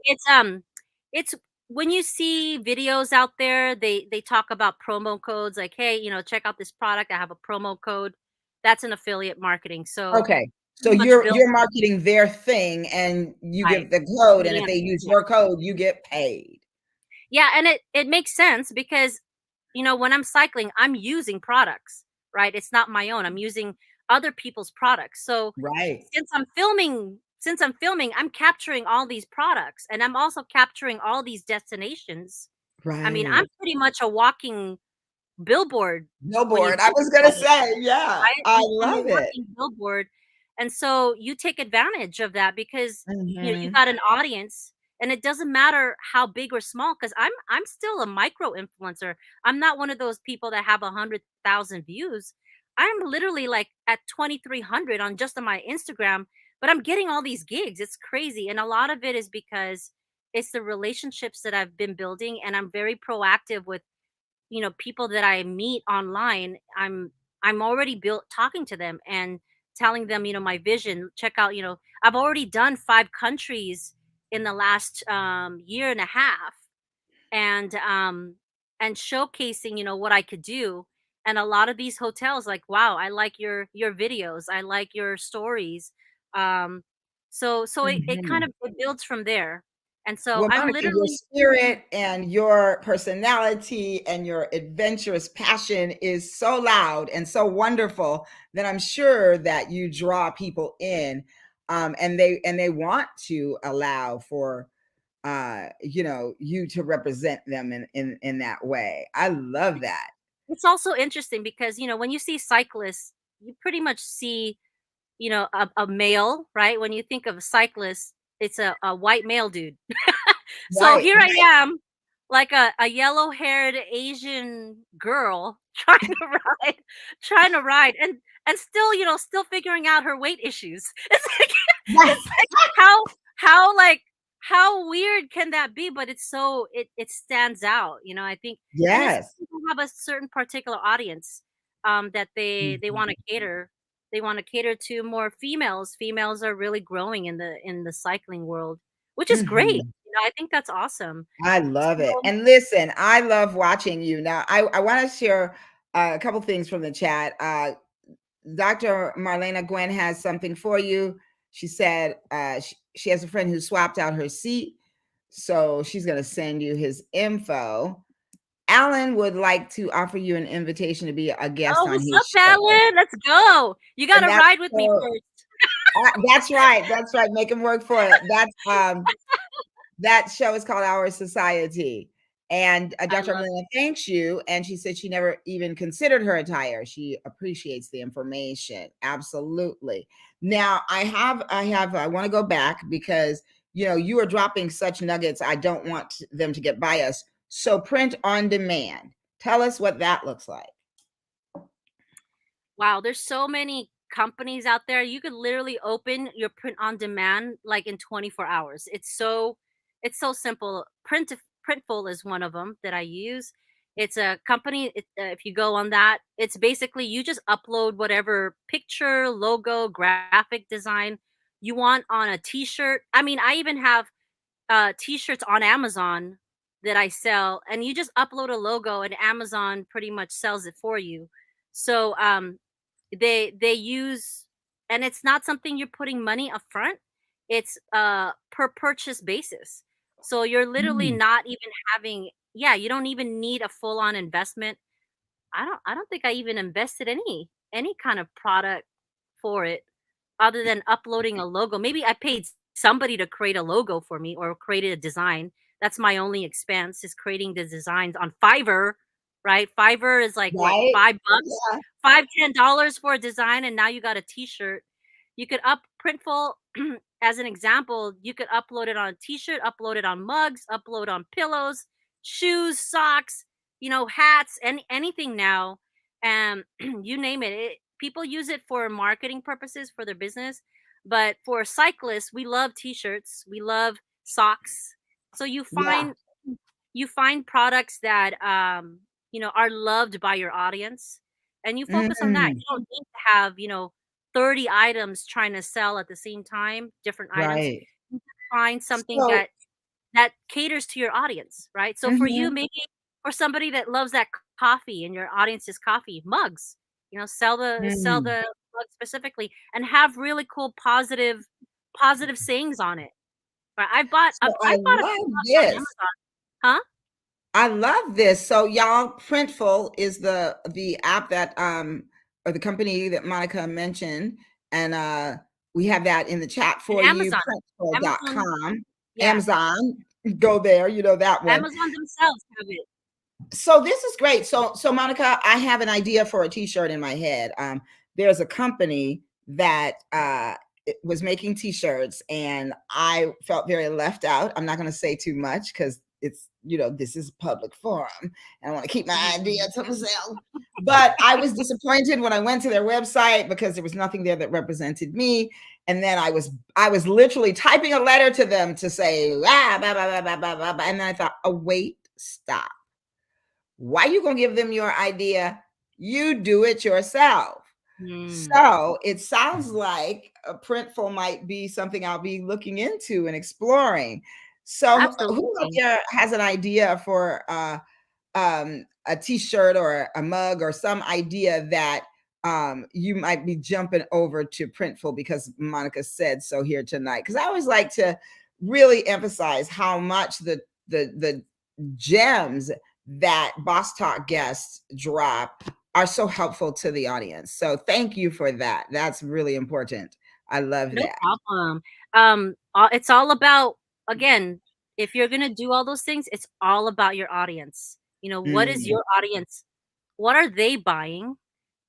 it's when you see videos out there, they talk about promo codes, like, hey, check out this product. I have a promo code. That's an affiliate marketing. So okay, so you're marketing their thing, and you give the code, and if they use your code, you get paid. Yeah, and it makes sense because when I'm cycling, I'm using products, right? It's not my own. I'm using other people's products. So since I'm filming, I'm capturing all these products, and I'm also capturing all these destinations. Right. I mean, I'm pretty much a walking billboard. I was gonna say, yeah, right? I love it. Billboard, and so you take advantage of that because you got an audience. And it doesn't matter how big or small, because I'm still a micro influencer. I'm not one of those people that have 100,000 views. I'm literally like at 2,300 on my Instagram, but I'm getting all these gigs. It's crazy, and a lot of it is because it's the relationships that I've been building, and I'm very proactive with people that I meet online. I'm already talking to them and telling them my vision. Check out, I've already done 5 countries in the last year and a half, and showcasing what I could do. And a lot of these hotels, like, wow, I like your videos, I like your stories. So it kind of builds from there. And so I'm Monica, your spirit and your personality and your adventurous passion is so loud and so wonderful that I'm sure that you draw people in. and they want to allow for you to represent them in that way. I love that. It's also interesting because, when you see cyclists, you pretty much see, a male, right? When you think of a cyclist, it's a white male dude. So Right, here I right. am, like a yellow-haired Asian girl trying to ride and still, still figuring out her weight issues. Right. It's like how weird can that be? But it's so it stands out, I think, and it's Yes. people have a certain particular audience that they want Mhm. to cater. They want to cater to more females. Females are really growing in the cycling world, which is great. Mhm. I think that's awesome. I love it. So, And listen, I love watching you. Now, I want to share a couple things from the chat. Dr. Marlena Gwen has something for you. She said she has a friend who swapped out her seat. So she's going to send you his info. Alan would like to offer you an invitation to be a guest oh, on what's his up, show. Alan? Let's go. You got And to that's ride with me so, first. that's right. That's right. Make him work for it. That show is called Our Society. And I Dr. love Amelia thanks you. And she said she never even considered her attire. She appreciates the information. Absolutely. Now I want to go back because you are dropping such nuggets. I don't want them to get biased. So print on demand. Tell us what that looks like. Wow, there's so many companies out there. You could literally open your print on demand like in 24 hours. It's so simple. Printful is one of them that I use. It's a company. If you go on that, it's basically you just upload whatever picture, logo, graphic design you want on a T-shirt. I mean, I even have T-shirts on Amazon that I sell, and you just upload a logo, and Amazon pretty much sells it for you. So they use, and it's not something you're putting money up front. It's per purchase basis. So you're literally Mm, not even having, yeah, you don't even need a full on investment. I don't think I even invested any kind of product for it other than uploading a logo. Maybe I paid somebody to create a logo for me or created a design. That's my only expense, is creating the designs on Fiverr, right? Fiverr is like what, right? $5, Yeah. $5, $10 for a design, and now you got a t-shirt. You could up Printful as an example, you could upload it on a t-shirt, upload it on mugs, upload on pillows, shoes, socks, hats, and anything now. And you name it. People use it for marketing purposes for their business. But for cyclists, we love t-shirts, we love socks. So Yeah. you find products that are loved by your audience, and you focus on that. Mm, You don't need to have 30 items trying to sell at the same time, different items. right. You find something So, that caters to your audience, right? So for you, mhm, maybe for somebody that loves that coffee and your audience is coffee, mugs, sell the mm. mug specifically and have really cool positive sayings on it. Right? So I I've bought a few love mugs on this. Amazon. Huh? I love this. So y'all, Printful is the app that or the company that Monica mentioned, and we have that in the chat And for you. Amazon. Amazon, Printful.com. yeah. Amazon, go there. You know that one. Amazon themselves have it. So this is great. So Monica, I have an idea for a T-shirt in my head. There's a company that was making T-shirts, and I felt very left out. I'm not going to say too much because it's this is a public forum, and I want to keep my idea to myself. But I was disappointed when I went to their website because there was nothing there that represented me. And then I was literally typing a letter to them to say blah, blah, blah, blah, blah, blah, blah. And then I thought, oh wait, stop. Why you gonna give them your idea? You do it yourself. Mm, So it sounds like a Printful might be something I'll be looking into and exploring. So who up absolutely. there has an idea for a t-shirt or a mug or some idea that you might be jumping over to Printful because Monica said so here tonight? Because I always like to really emphasize how much the gems that Boss Talk guests drop are so helpful to the audience. So thank you for that. That's really important. I love No that. problem. It's all about, again, if you're gonna do all those things, it's all about your audience. You know, what is Mm, your audience? What are they buying?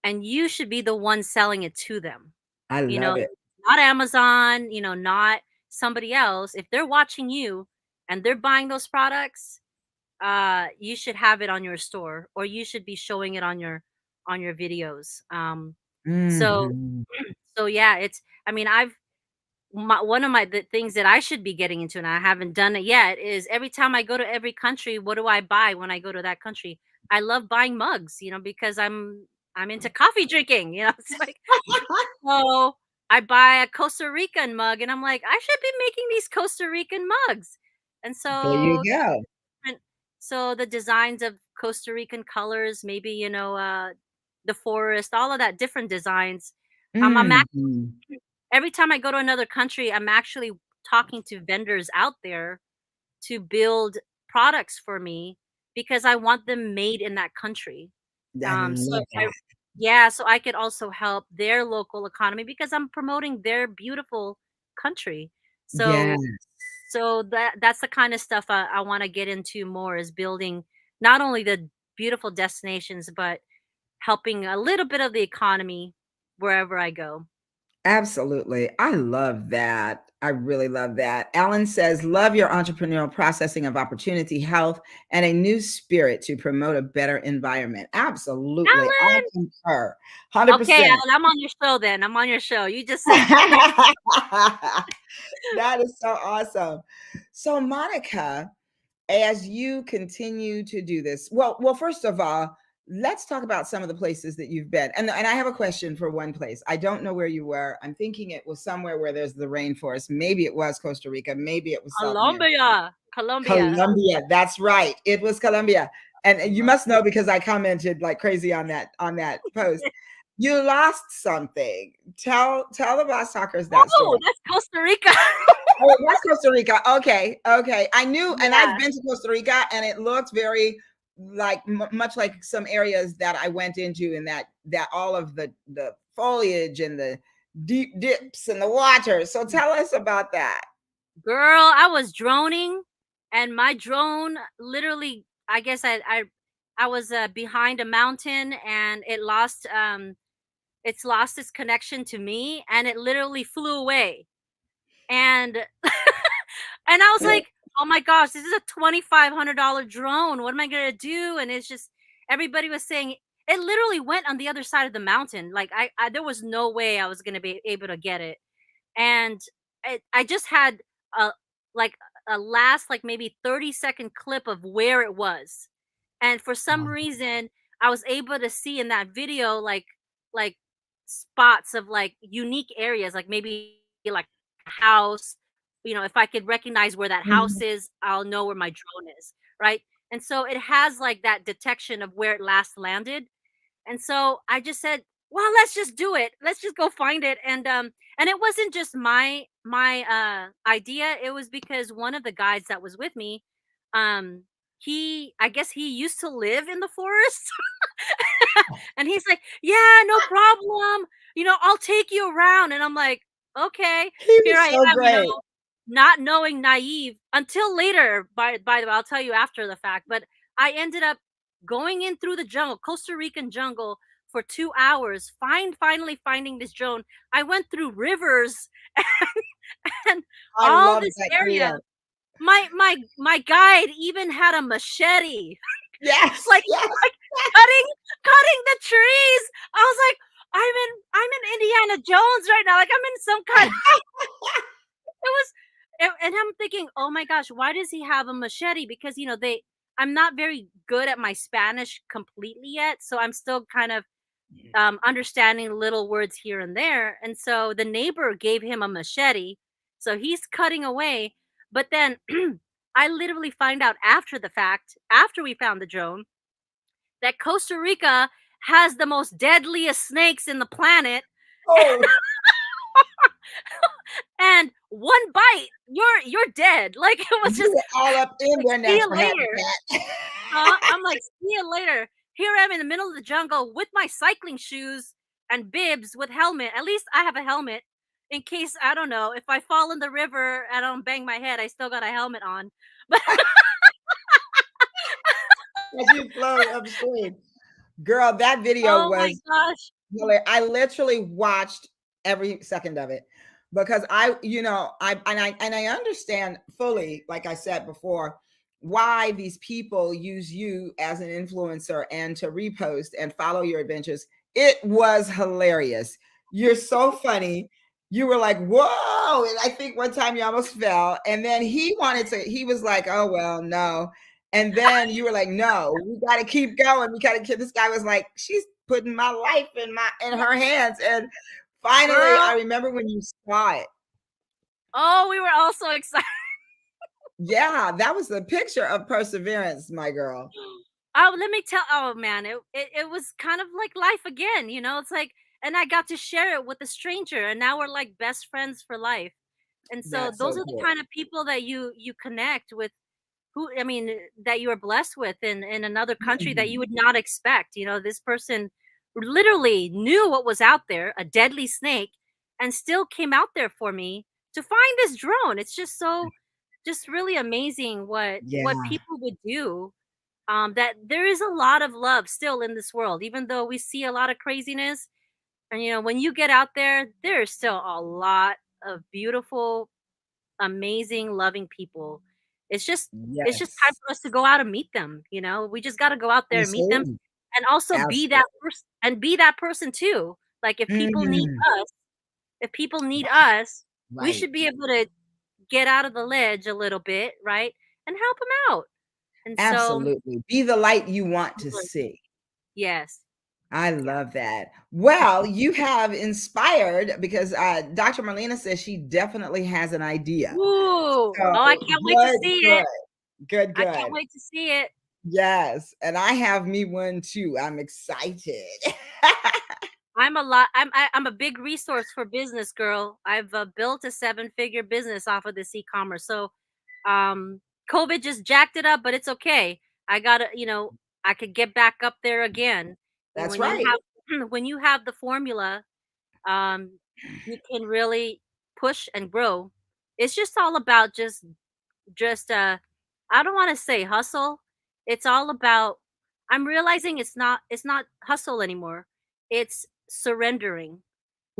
And you should be the one selling it to them. I You know, love it. not Amazon, not somebody else. If they're watching you and they're buying those products, you should have it on your store, or you should be showing it on your videos. So Mhm. so yeah, it's, I mean, one of the things that I should be getting into, and I haven't done it yet, is every time I go to every country, what do I buy when I go to that country? I love buying mugs, because I'm into coffee drinking. It's like, so I buy a Costa Rican mug, and I'm like, I should be making these Costa Rican mugs. And There you so go. different, so the designs of Costa Rican colors, maybe, the forest, all of that, different designs. I'm Mhm. Every time I go to another country, I'm actually talking to vendors out there to build products for me because I want them made in that country. I So love I that. Yeah, so I could also help their local economy because I'm promoting their beautiful country. Yes, So that's the kind of stuff I want to get into more, is building not only the beautiful destinations, but helping a little bit of the economy wherever I go. absolutely. I love that. I really love that. Alan says, love your entrepreneurial processing of opportunity, health, and a new spirit to promote a better environment. Absolutely. I Alan! concur. Okay, 100%. Alan, I'm on your show then. I'm on your show. You just say That is so awesome. So, Monica, as you continue to do this, well, first of all, let's talk about some of the places that you've been. And I have a question for one place. I don't know where you were. I'm thinking it was somewhere where there's the rainforest. Maybe it was Costa Rica. Maybe it was South America. Colombia. Colombia. Colombia. That's right. It was Colombia. And you must know because I commented like crazy on that post. You lost something. Tell the Boss Talkers that Oh, story. that's Costa Rica. Oh, that's Costa Rica. Okay, okay. I knew, and I've Yeah. been to Costa Rica, and it looked very like much like some areas that I went into, and that all of the foliage and the deep dips in the water. So tell us about that. Girl, I was droning, and my drone literally, I guess I was behind a mountain, and it's lost its connection to me, and it literally flew away. And and I was like, "Oh my gosh, this is a $2,500 drone. What am I gonna do?" And it's just, everybody was saying it literally went on the other side of the mountain. Like, I there was no way I was gonna be able to get it. And I just had a like a last, like, maybe 30-second clip of where it was. And for some reason, I was able to see in that video, like spots of like unique areas, like maybe like a house. If I could recognize where that house Mhm. is, I'll know where my drone is, right? And so it has like that detection of where it last landed. And so I just said, "Well, let's just do it. Let's just go find it." And it wasn't just my idea. It was because one of the guides that was with me, I guess he used to live in the forest. And he's like, "Yeah, no problem. I'll take you around." And I'm like, "Okay." He Here was I so am, great. not knowing, naive until later. By the way, I'll tell you after the fact. But I ended up going in through the jungle, Costa Rican jungle, for 2 hours, finally finding this drone. I went through rivers and I all love this that area. video. My guide even had a machete, Yes, like yes. like cutting the trees. I was like, I'm in Indiana Jones right now. Like, I'm in some kind. It was, and I'm thinking, "Oh my gosh, why does he have a machete?" Because, I'm not very good at my Spanish completely yet, so I'm still kind of understanding little words here and there. And so the neighbor gave him a machete, so he's cutting away. But then I literally find out after the fact, after we found the drone, that Costa Rica has the most deadliest snakes in the planet. Oh, And one bite, you're dead. Like, it was you just were all up in like, their "See you natural later." habitat. Huh? I'm like, "See you later." Here I am in the middle of the jungle with my cycling shoes and bibs with helmet. At least I have a helmet. in case, I don't know, if I fall in the river and I don't bang my head, I still got a helmet on. But As you float upstream. Girl, that video oh my was gosh. I literally watched every second of it because I understand fully, like I said before, why these people use you as an influencer and to repost and follow your adventures. It was hilarious. You're so funny. You were like, whoa. And I think one time you almost fell. And then he was like, oh, well, no. And then you were like, no, we got to keep going. We got to keep, this guy was like, she's putting my life in her hands. And finally, I Girl. remember when you saw it. Oh, we were all so excited. Yeah, that was the picture of perseverance, my girl. Oh, let me tell, oh man, it was kind of like life again, you know? It's like, and I got to share it with a stranger, and now we're like best friends for life. And so That's those so are the cool. kind of people that you connect with, who, I mean, that you are blessed with in another country that you Mhm. would not expect. You know, this person literally knew what was out there, a deadly snake, and still came out there for me to find this drone. It's just so, just really amazing what Yeah, people would do. That there is a lot of love still in this world, even though we see a lot of craziness. And you know, when you get out there, there's still a lot of beautiful, amazing, loving people. It's just time yes, for us to go out and meet them. You know, we just got to go out there and meet them, absolutely, and also be that absolutely. person, and be that person too. Like Mm, if people need right, us, we right. should be able to get out of the ledge a little bit, right, and help them out. And so, Absolutely. Be the light you want to see. yes, I yeah. love that. Well, you have inspired because Dr. Marlena says she definitely has an idea. Ooh, So oh, I can't wait to good, see good, it. good, I can't good. wait to see it. Yes. And I have me one too. I'm excited. I'm a big resource for business, girl. I've built a seven-figure business off of this e-commerce. So, um, COVID just jacked it up, but it's okay. I gotta, I could get back up there again. And That's when you right. have, when you have the formula, um, you can really push and grow. It's just all about just I don't want to say hustle. It's all about, I'm realizing it's not hustle anymore. It's surrendering.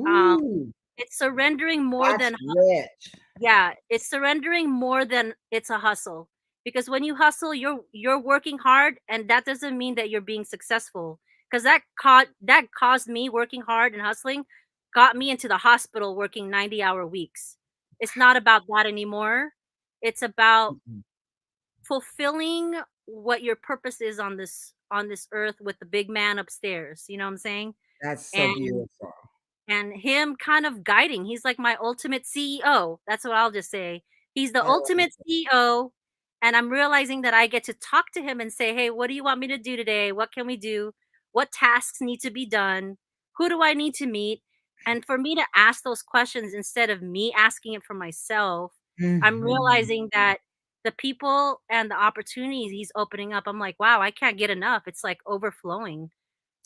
Um Ooh, it's surrendering more that's than rich. yeah, it's surrendering more than it's a hustle. Because when you hustle, you're working hard, and that doesn't mean that you're being successful. Because that caused me working hard and hustling, got me into the hospital working 90-hour weeks. It's not about that anymore. It's about Mhm. fulfilling what your purpose is on this earth with the big man upstairs, you know what I'm saying? That's so And beautiful. him kind of guiding. He's like my ultimate CEO. That's what I'll just say. He's the I love ultimate CEO, and I'm realizing that I get to talk to him and say, "Hey, what do you want me to do today? What can we do? What tasks need to be done? Who do I need to meet?" And for me to ask those questions instead of me asking it for myself, I'm Mhm. realizing that the people and the opportunities he's opening up, I'm like, "Wow, I can't get enough." It's like overflowing.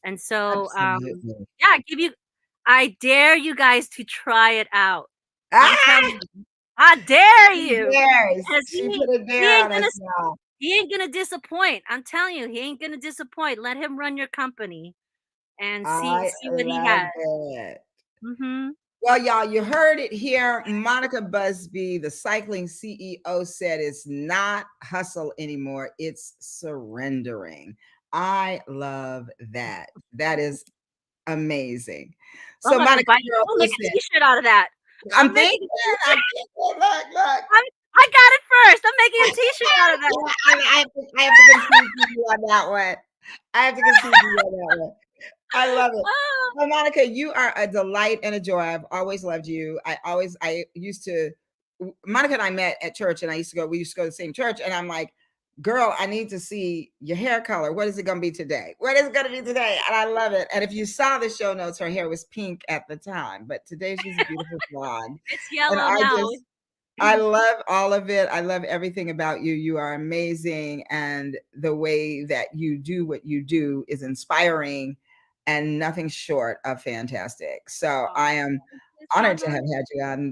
And so, Absolutely. yeah, I dare you guys to try it out. I'm Ah! telling you, I dare She you, dares. because She put a he dare ain't on gonna us now. he ain't gonna disappoint. I'm telling you, he ain't gonna disappoint. Let him run your company and see I see what he love has. it. Mhm. Well, y'all, you heard it here. Monica Busby, the cycling CEO, said it's not hustle anymore, it's surrendering. I love that. That is amazing. I'm So, about to Monica, buy girl, I'm gonna make listen, a T-shirt out of that. I'm I'm thinking, making a T-shirt. look, look. I got it first. I'm making a T-shirt out of that. Yeah, I have to concede to you on that one. I have to concede to you on that one. I love it. Oh, Well, Monica, you are a delight and a joy. I've always loved you. I used to, Monica and I met at church and we used to go to the same church. And I'm like, girl, I need to see your hair color. What is it going to be today? What is it going to be today? And I love it. And if you saw the show notes, her hair was pink at the time, but today she's a beautiful blonde. it's And yellow now. I love all of it. I love everything about you. You are amazing. And the way that you do what you do is inspiring and nothing short of fantastic. So Aw. It's honored Sean to have Lorraine. had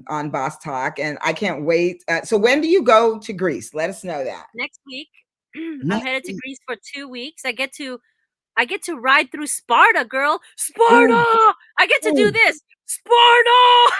you on Boss Talk, and I can't wait. So when do you go to Greece? Let us know that. Next week, I'm Next headed to week. Greece for 2 weeks. I get to ride through Sparta, girl. Oh, Sparta! I get to do oh. this. Sparta!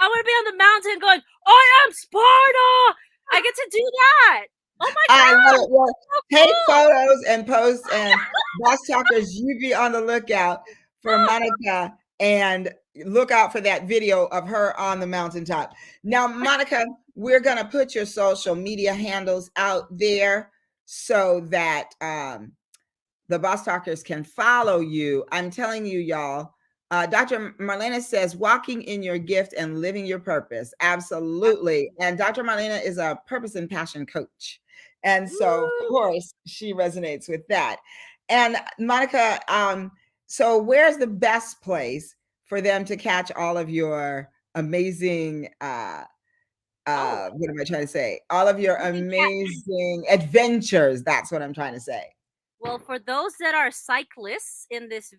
I want to be on the mountain going, I am Sparta! I get to do that. Oh my I love God, it. Well, so take cool. photos and post, and Boss Talkers, you be on the lookout for Monica and look out for that video of her on the mountaintop. Now, Monica, we're going to put your social media handles out there so that the Boss Talkers can follow you. I'm telling you, y'all. Dr. Marlena says, walking in your gift and living your purpose. Absolutely. And Dr. Marlena is a purpose and passion coach. And so, of Woo. course, she resonates with that. And Monica, so where's the best place for them to catch all of your amazing Oh, what am I trying to say? All of your you can catch. amazing adventures. That's what I'm trying to say. Well, for those that are cyclists in this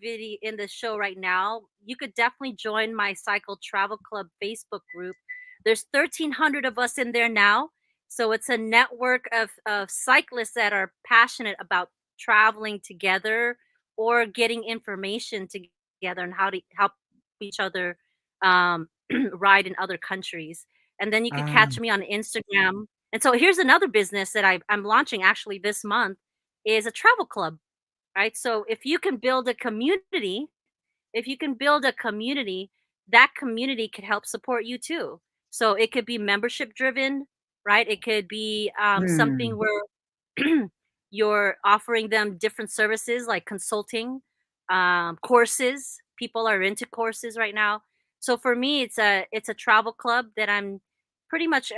show right now, you could definitely join my Cycle Travel Club Facebook group. There's 1,300 of us in there now. So it's a network of cyclists that are passionate about traveling together or getting information together and how to help each other um, ride in other countries. And then you could catch Um, me on Instagram. And so here's another business that I'm launching actually this month is a travel club, right? So if you can build a community, that community could help support you too. So it could be membership driven, right? It could be something hmm. where you're offering them different services like consulting, courses. People are into courses right now. So for me, it's a travel club that I'm pretty much.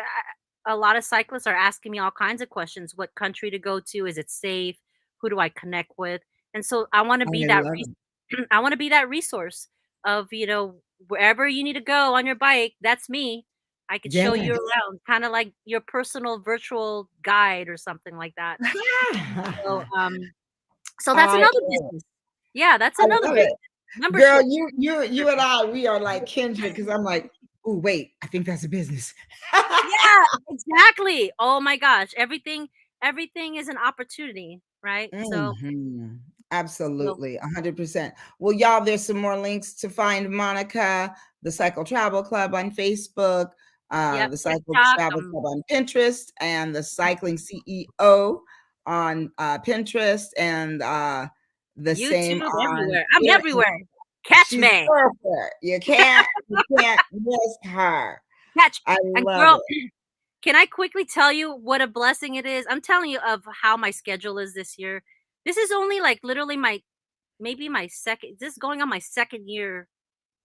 A lot of cyclists are asking me all kinds of questions: what country to go to? Is it safe? Who do I connect with? And so I want to I be love it. I want to be that resource of wherever you need to go on your bike. That's me. I could show you Yes. around, kind of like your personal virtual guide or something like that. So, so that's I another business. Yeah, that's I another love business. it. Girl, Membership you and service. I, we are like kindred because I'm like, oh, wait, I think that's a business. Yeah, exactly. Oh my gosh, everything is an opportunity, right? Mhm. So Absolutely, 100%. Well, y'all, there's some more links to find Monica, the Cycle Travel Club on Facebook, yep, the Cycle TikTok. Travel Club on Pinterest, and the Cycling CEO on Pinterest, and the same YouTube, on everywhere. I'm yeah, and everywhere. Catch she's me. perfect. You can't miss her. Catch. I And love girl, it. can I quickly tell you what a blessing it is? I'm telling you of how my schedule is this year. This is only like literally my second, this is going on my second year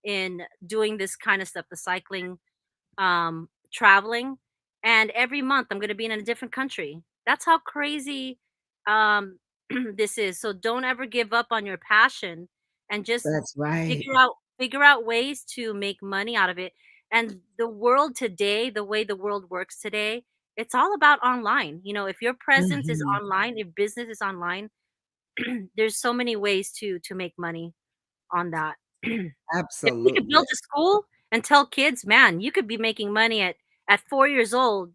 in doing this kind of stuff, the cycling, traveling. And every month I'm going to be in a different country. That's how crazy um, this is. So don't ever give up on your passion and just That's right. figure out ways to make money out of it. And the world today, the way the world works today, it's all about online. If your presence is Mhm. online, if business is online, there's so many ways to make money on that. If we could Absolutely. build a school and tell kids, man, you could be making money at 4 years old.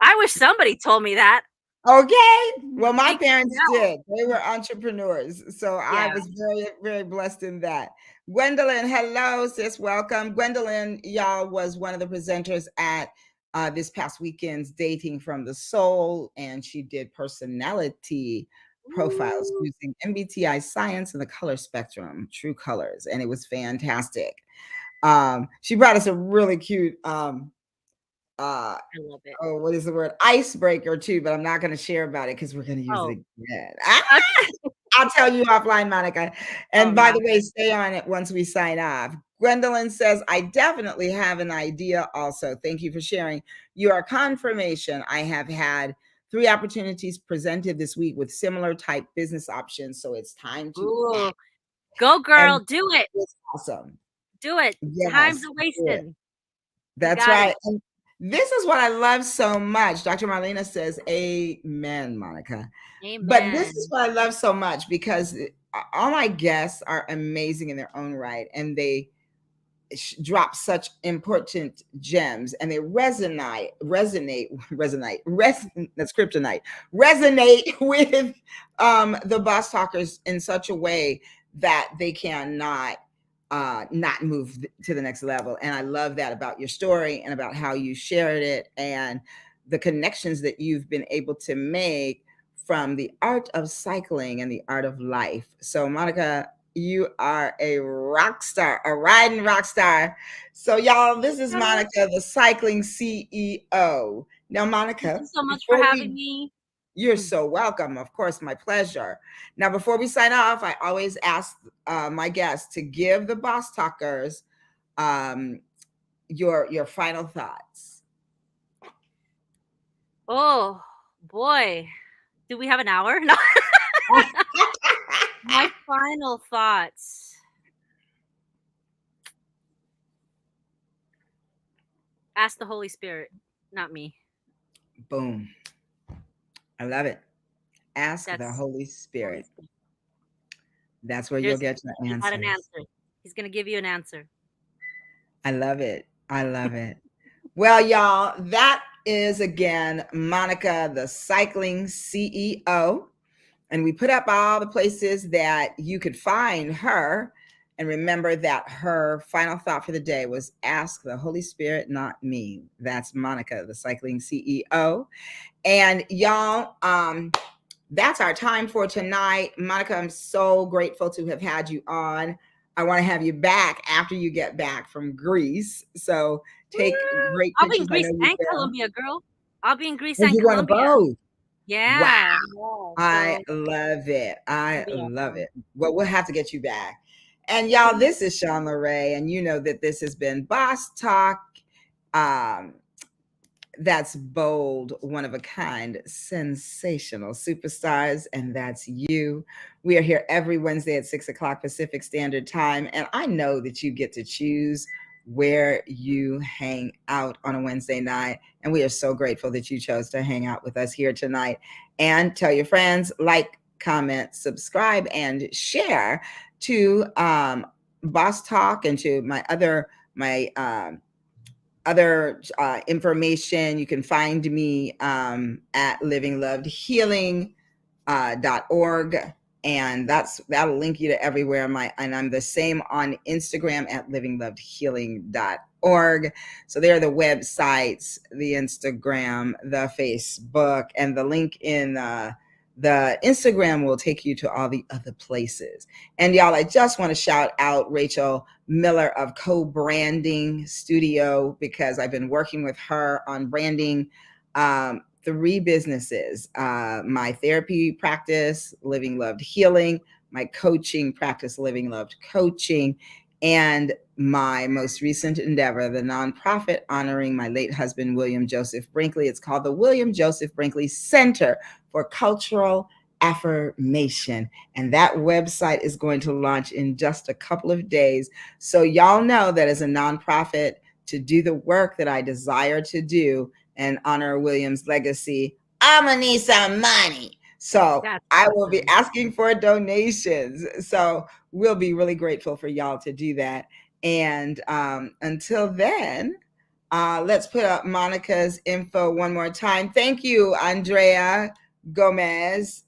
I wish somebody told me that. Okay. Well, my Because parents now, did. They were entrepreneurs. So I yeah. was very, very blessed in that. Gwendolyn, hello, sis. Welcome. Gwendolyn, y'all, was one of the presenters at this past weekend's Dating from the Soul, and she did personality profiles Ooh, using MBTI science and the color spectrum, true colors, and it was fantastic. She brought us a really cute uh I love it. oh, what is the word? Icebreaker too, but I'm not going to share about it because we're going to use Oh, it again. okay. I'll tell you offline, Monica. Oh, And by yeah. the way, stay on it once we sign off. Gwendolyn says, I definitely have an idea also. Thank you for sharing. You are confirmation. I have had 3 opportunities presented this week with similar type business options. So it's time to act. Ooh, go girl, And do it. it's awesome. Do it. Time's Yes, a do it. wasting. You That's got it. right. This is what I love so much. Dr. Marlena says, amen, Monica. But this is Amen. what I love so much because all my guests are amazing in their own right, and they drop such important gems, and they that's kryptonite, resonate with the Boss Talkers in such a way that they cannot not move to the next level. And I love that about your story and about how you shared it and the connections that you've been able to make from the art of cycling and the art of life. So, Monica, you are a rock star, a riding rock star. So, y'all, this is Monica, the cycling CEO. Now, Monica, Thank you so much for before having we me. you're so welcome. Of course, my pleasure. Now, before we sign off, I always ask my guests to give the Boss Talkers your final thoughts. Oh boy, do we have an hour? No. My final thoughts. Ask the Holy Spirit, not me. Boom. I love it. Ask the That's Holy Holy Spirit. Spirit. That's where you'll There's get your he got an answers. answer. He's gonna give you an answer. I love it. I love it. Well, y'all, that is again Monica, the cycling CEO. And we put up all the places that you could find her. And remember that her final thought for the day was ask the Holy Spirit, not me. That's Monica, the cycling CEO. And y'all, that's our time for tonight. Monica, I'm so grateful to have had you on. I want to have you back after you get back from Greece. So take great I'll be in pictures. I Greece know you and will. Colombia, girl. I'll be in Greece Oh, and you want to Colombia. both? Wow. Yeah. Yeah. I So love it. I it'll be love awesome. it. Well, we'll have to get you back. And y'all, this is Sean LeRae, and you know that this has been Boss Talk. Um, that's bold, one of a kind, sensational superstars, and that's you. We are here every Wednesday at 6 o'clock Pacific Standard Time, and I know that you get to choose where you hang out on a Wednesday night, and we are so grateful that you chose to hang out with us here tonight. And tell your friends, like, comment, subscribe, and share to Boss Talk and to my other information. You can find me at livinglovedhealing.org, and that'll link you to everywhere. And I'm the same on Instagram at livinglovedhealing.org. So there are the websites, the Instagram, the Facebook, and the link in the Instagram will take you to all the other places. And y'all, I just want to shout out Rachel Miller of Co-Branding Studio, because I've been working with her on branding 3 businesses, my therapy practice, Living Loved Healing, my coaching practice, Living Loved Coaching, and my most recent endeavor, the nonprofit honoring my late husband, William Joseph Brinkley. It's called the William Joseph Brinkley Center for Cultural Affirmation. And that website is going to launch in just a couple of days. So y'all know that as a nonprofit, to do the work that I desire to do and honor William's legacy, I'm gonna need some money. So That's I will be awesome. asking for donations. So we'll be really grateful for y'all to do that. And until then, let's put up Monica's info one more time. Thank you, Andrea Gomez.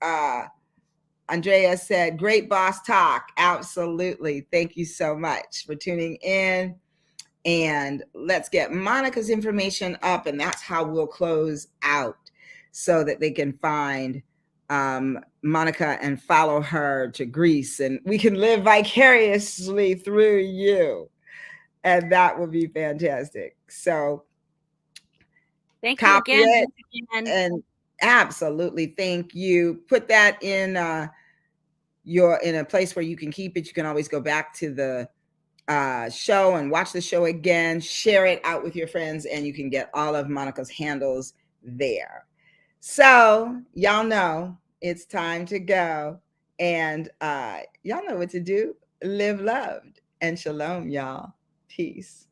Andrea said, great boss talk. Absolutely. Thank you so much for tuning in. And let's get Monica's information up, and that's how we'll close out, so that they can find Monica and follow her to Greece, and we can live vicariously through you. And that will be fantastic. So Thank you copy again. it, Once again. and absolutely thank you. Put that in in a place where you can keep it. You can always go back to the show and watch the show again, share it out with your friends, and you can get all of Monica's handles there. So y'all know it's time to go, and y'all know what to do. Live loved, and shalom, y'all. Peace.